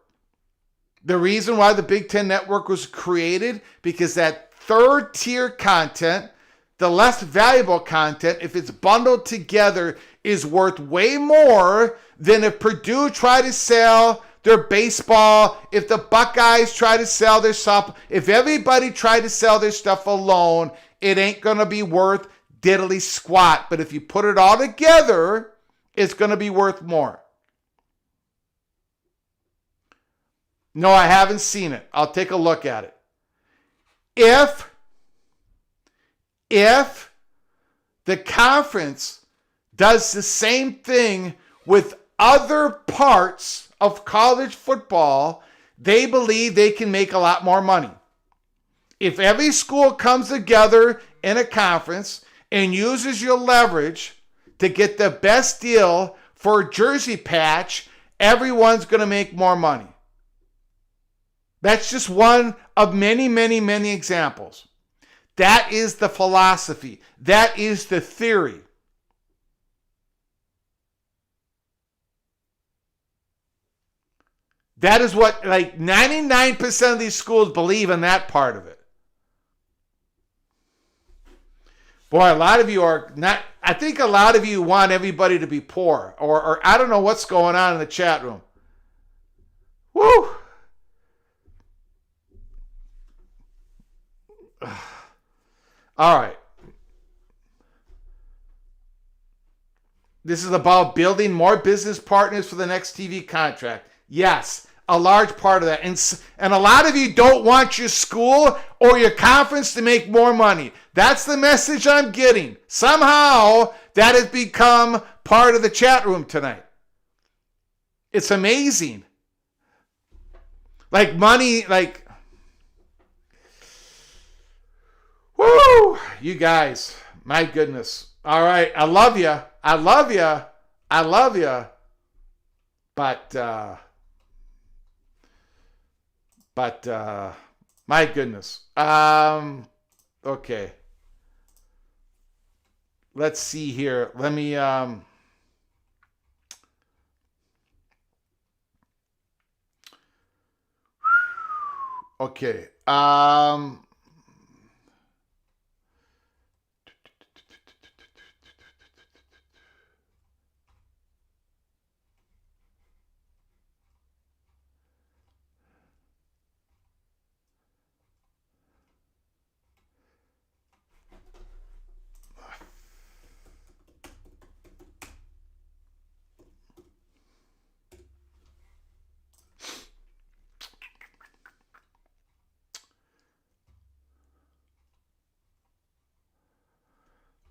The reason why the Big Ten Network was created, because that third tier content, the less valuable content, if it's bundled together, is worth way more than if Purdue tried to sell their baseball, if the Buckeyes try to sell their softball. If everybody tried to sell their stuff alone, it ain't going to be worth diddly squat. But if you put it all together, it's going to be worth more. No, I haven't seen it. I'll take a look at it. If the conference does the same thing with other parts of college football, they believe they can make a lot more money. If every school comes together in a conference and uses your leverage to get the best deal for a jersey patch, everyone's going to make more money. That's just one of many, many, many examples. That is the philosophy. That is the theory. That is what, 99% of these schools believe in that part of it. Boy, a lot of you are not, I think a lot of you want everybody to be poor, or I don't know what's going on in the chat room. Woo! All right. This is about building more business partners for the next TV contract. Yes, a large part of that. And a lot of you don't want your school or your conference to make more money. That's the message I'm getting. Somehow that has become part of the chat room tonight. It's amazing. Money, woo! You guys, my goodness. All right, I love you. I love you. I love you. But my goodness. Okay. Let's see here. Let me okay.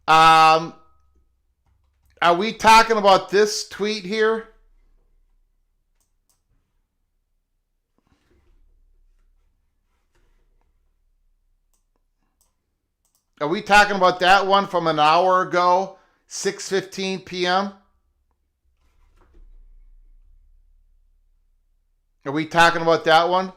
Are we talking about this tweet here? Are we talking about that one from an hour ago, 6:15 p.m.? Are we talking about that one?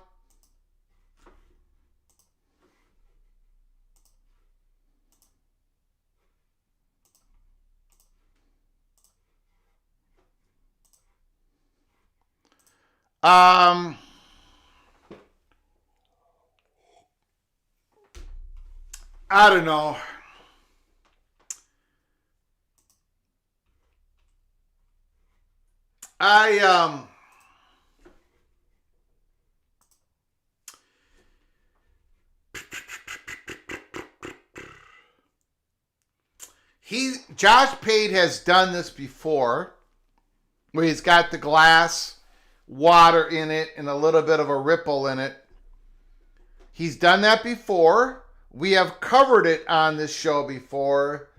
I don't know. Josh Pate has done this before, where he's got the glass, water in it, and a little bit of a ripple in it. He's done that before. We have covered it on this show before,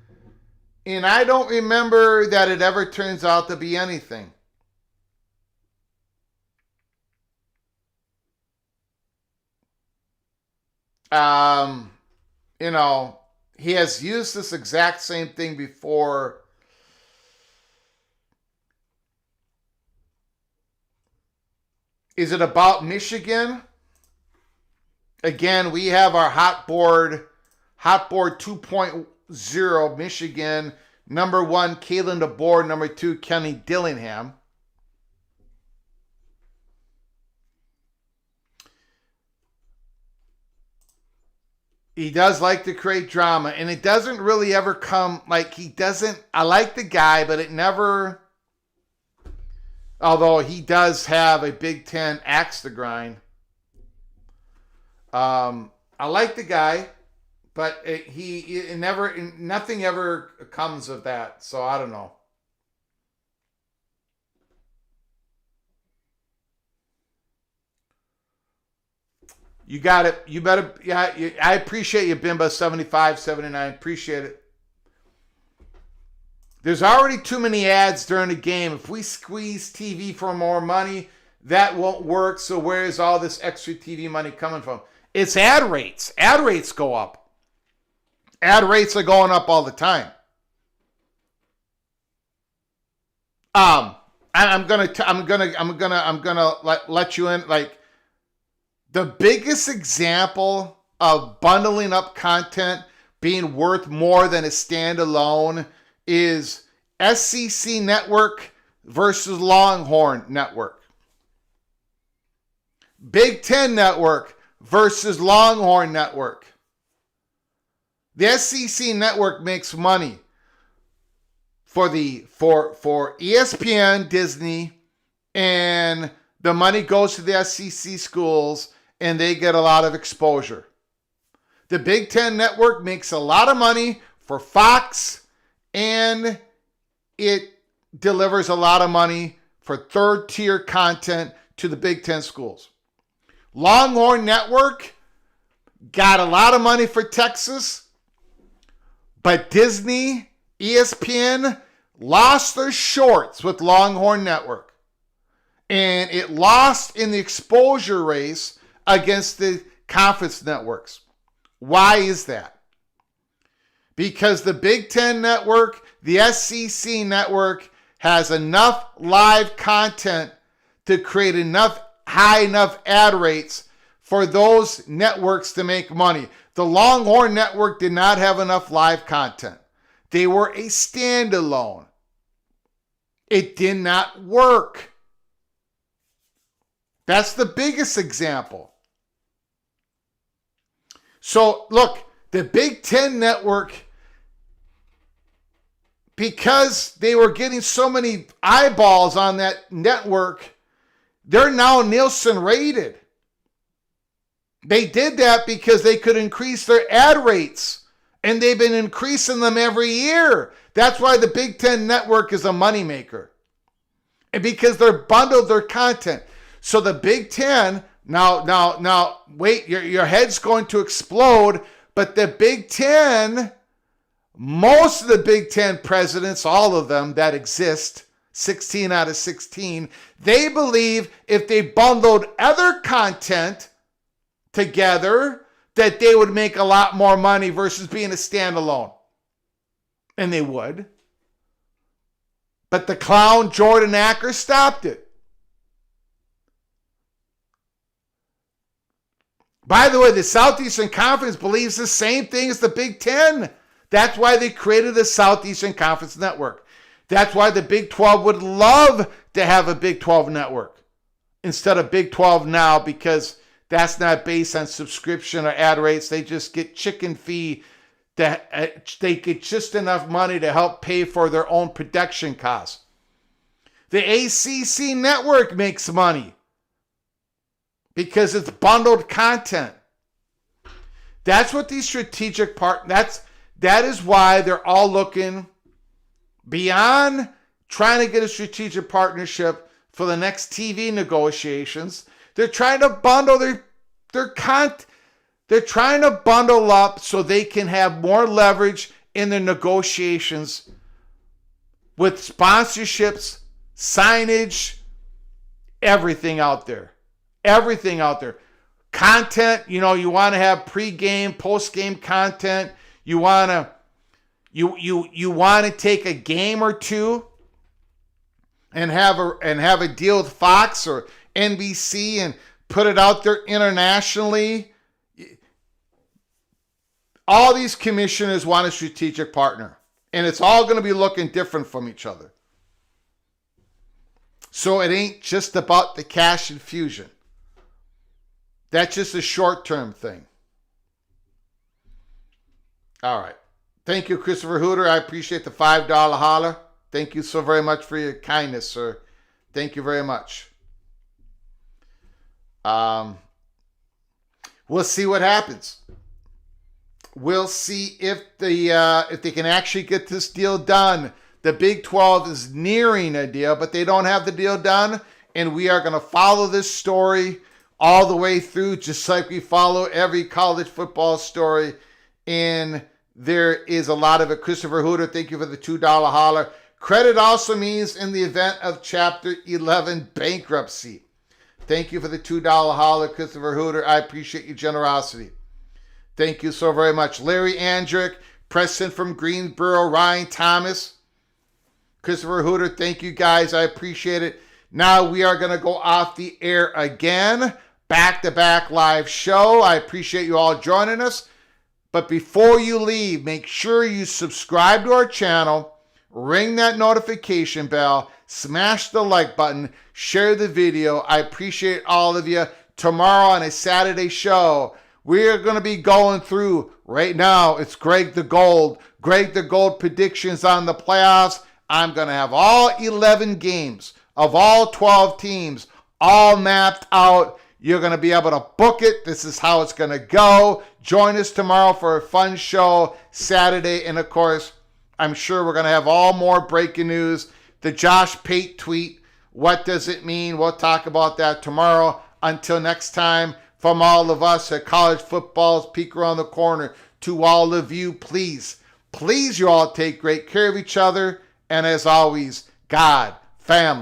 and I don't remember that it ever turns out to be anything. You know, he has used this exact same thing before. Is it about Michigan? Again, we have our hot board 2.0 Michigan. Number 1, Kalen DeBoer. Number 2, Kenny Dillingham. He does like to create drama, and it doesn't really ever come, like he doesn't, I like the guy, but it never, although he does have a Big Ten axe to grind. I like the guy, but nothing ever comes of that, so I don't know. You got it. You better. Yeah, I appreciate you, Bimba 7579. Appreciate it. There's already too many ads during the game. If we squeeze TV for more money, that won't work. So where's all this extra TV money coming from? It's ad rates. Ad rates go up. Ad rates are going up all the time. I'm gonna let you in. Like, the biggest example of bundling up content being worth more than a standalone is SEC Network versus Longhorn Network. Big Ten Network versus Longhorn Network. The SEC Network makes money for ESPN, Disney, and the money goes to the SEC schools, and they get a lot of exposure. The Big Ten Network makes a lot of money for Fox, and it delivers a lot of money for third-tier content to the Big Ten schools. Longhorn Network got a lot of money for Texas, but Disney, ESPN lost their shorts with Longhorn Network. And it lost in the exposure race against the conference networks. Why is that? Because the Big Ten Network, the SEC Network, has enough live content to create high enough ad rates for those networks to make money. The Longhorn Network did not have enough live content. They were a standalone. It did not work. That's the biggest example. So, look, the Big Ten Network, because they were getting so many eyeballs on that network, they're now Nielsen rated. They did that because they could increase their ad rates, and they've been increasing them every year. That's why the Big Ten Network is a moneymaker. And because they're bundled their content. So the Big Ten, now, wait, your head's going to explode, but the Big Ten, most of the Big Ten presidents, all of them that exist, 16 out of 16, they believe if they bundled other content together, that they would make a lot more money versus being a standalone. And they would. But the clown Jordan Acker stopped it. By the way, the Southeastern Conference believes the same thing as the Big Ten. That's why they created the Southeastern Conference Network. That's why the Big 12 would love to have a Big 12 network instead of Big 12 now, because that's not based on subscription or ad rates. They just get chicken fee. They get just enough money to help pay for their own production costs. The ACC network makes money because it's bundled content. That's what these strategic that is why they're all looking beyond trying to get a strategic partnership for the next TV negotiations. They're trying to bundle their content. They're trying to bundle up so they can have more leverage in their negotiations with sponsorships, signage, everything out there. Everything out there. Content, you want to have pre-game, post-game content. You want to take a game or two and have a deal with Fox or NBC and put it out there internationally. All these commissioners want a strategic partner, and it's all going to be looking different from each other. So it ain't just about the cash infusion. That's just a short-term thing. All right. Thank you, Christopher Hooter. I appreciate the $5 holler. Thank you so very much for your kindness, sir. Thank you very much. We'll see what happens. We'll see if they can actually get this deal done. The Big 12 is nearing a deal, but they don't have the deal done, and we are going to follow this story all the way through, just like we follow every college football story. And there is a lot of it. Christopher Hooter, thank you for the $2 holler. Credit also means in the event of Chapter 11 bankruptcy. Thank you for the $2 holler, Christopher Hooter. I appreciate your generosity. Thank you so very much. Larry Andrick, Preston from Greensboro, Ryan Thomas, Christopher Hooter, thank you guys. I appreciate it. Now we are going to go off the air again. Back-to-back live show. I appreciate you all joining us. But before you leave, make sure you subscribe to our channel, ring that notification bell, smash the like button, share the video. I appreciate all of you. Tomorrow on a Saturday show, we're going to be going through, right now, it's Greg the Gold predictions on the playoffs. I'm going to have all 11 games of all 12 teams all mapped out. You're going to be able to book it. This is how it's going to go. Join us tomorrow for a fun show Saturday. And, of course, I'm sure we're going to have all more breaking news. The Josh Pate tweet, what does it mean? We'll talk about that tomorrow. Until next time, from all of us at College Football's Peek Around the Corner, to all of you, please you all take great care of each other. And as always, God, family.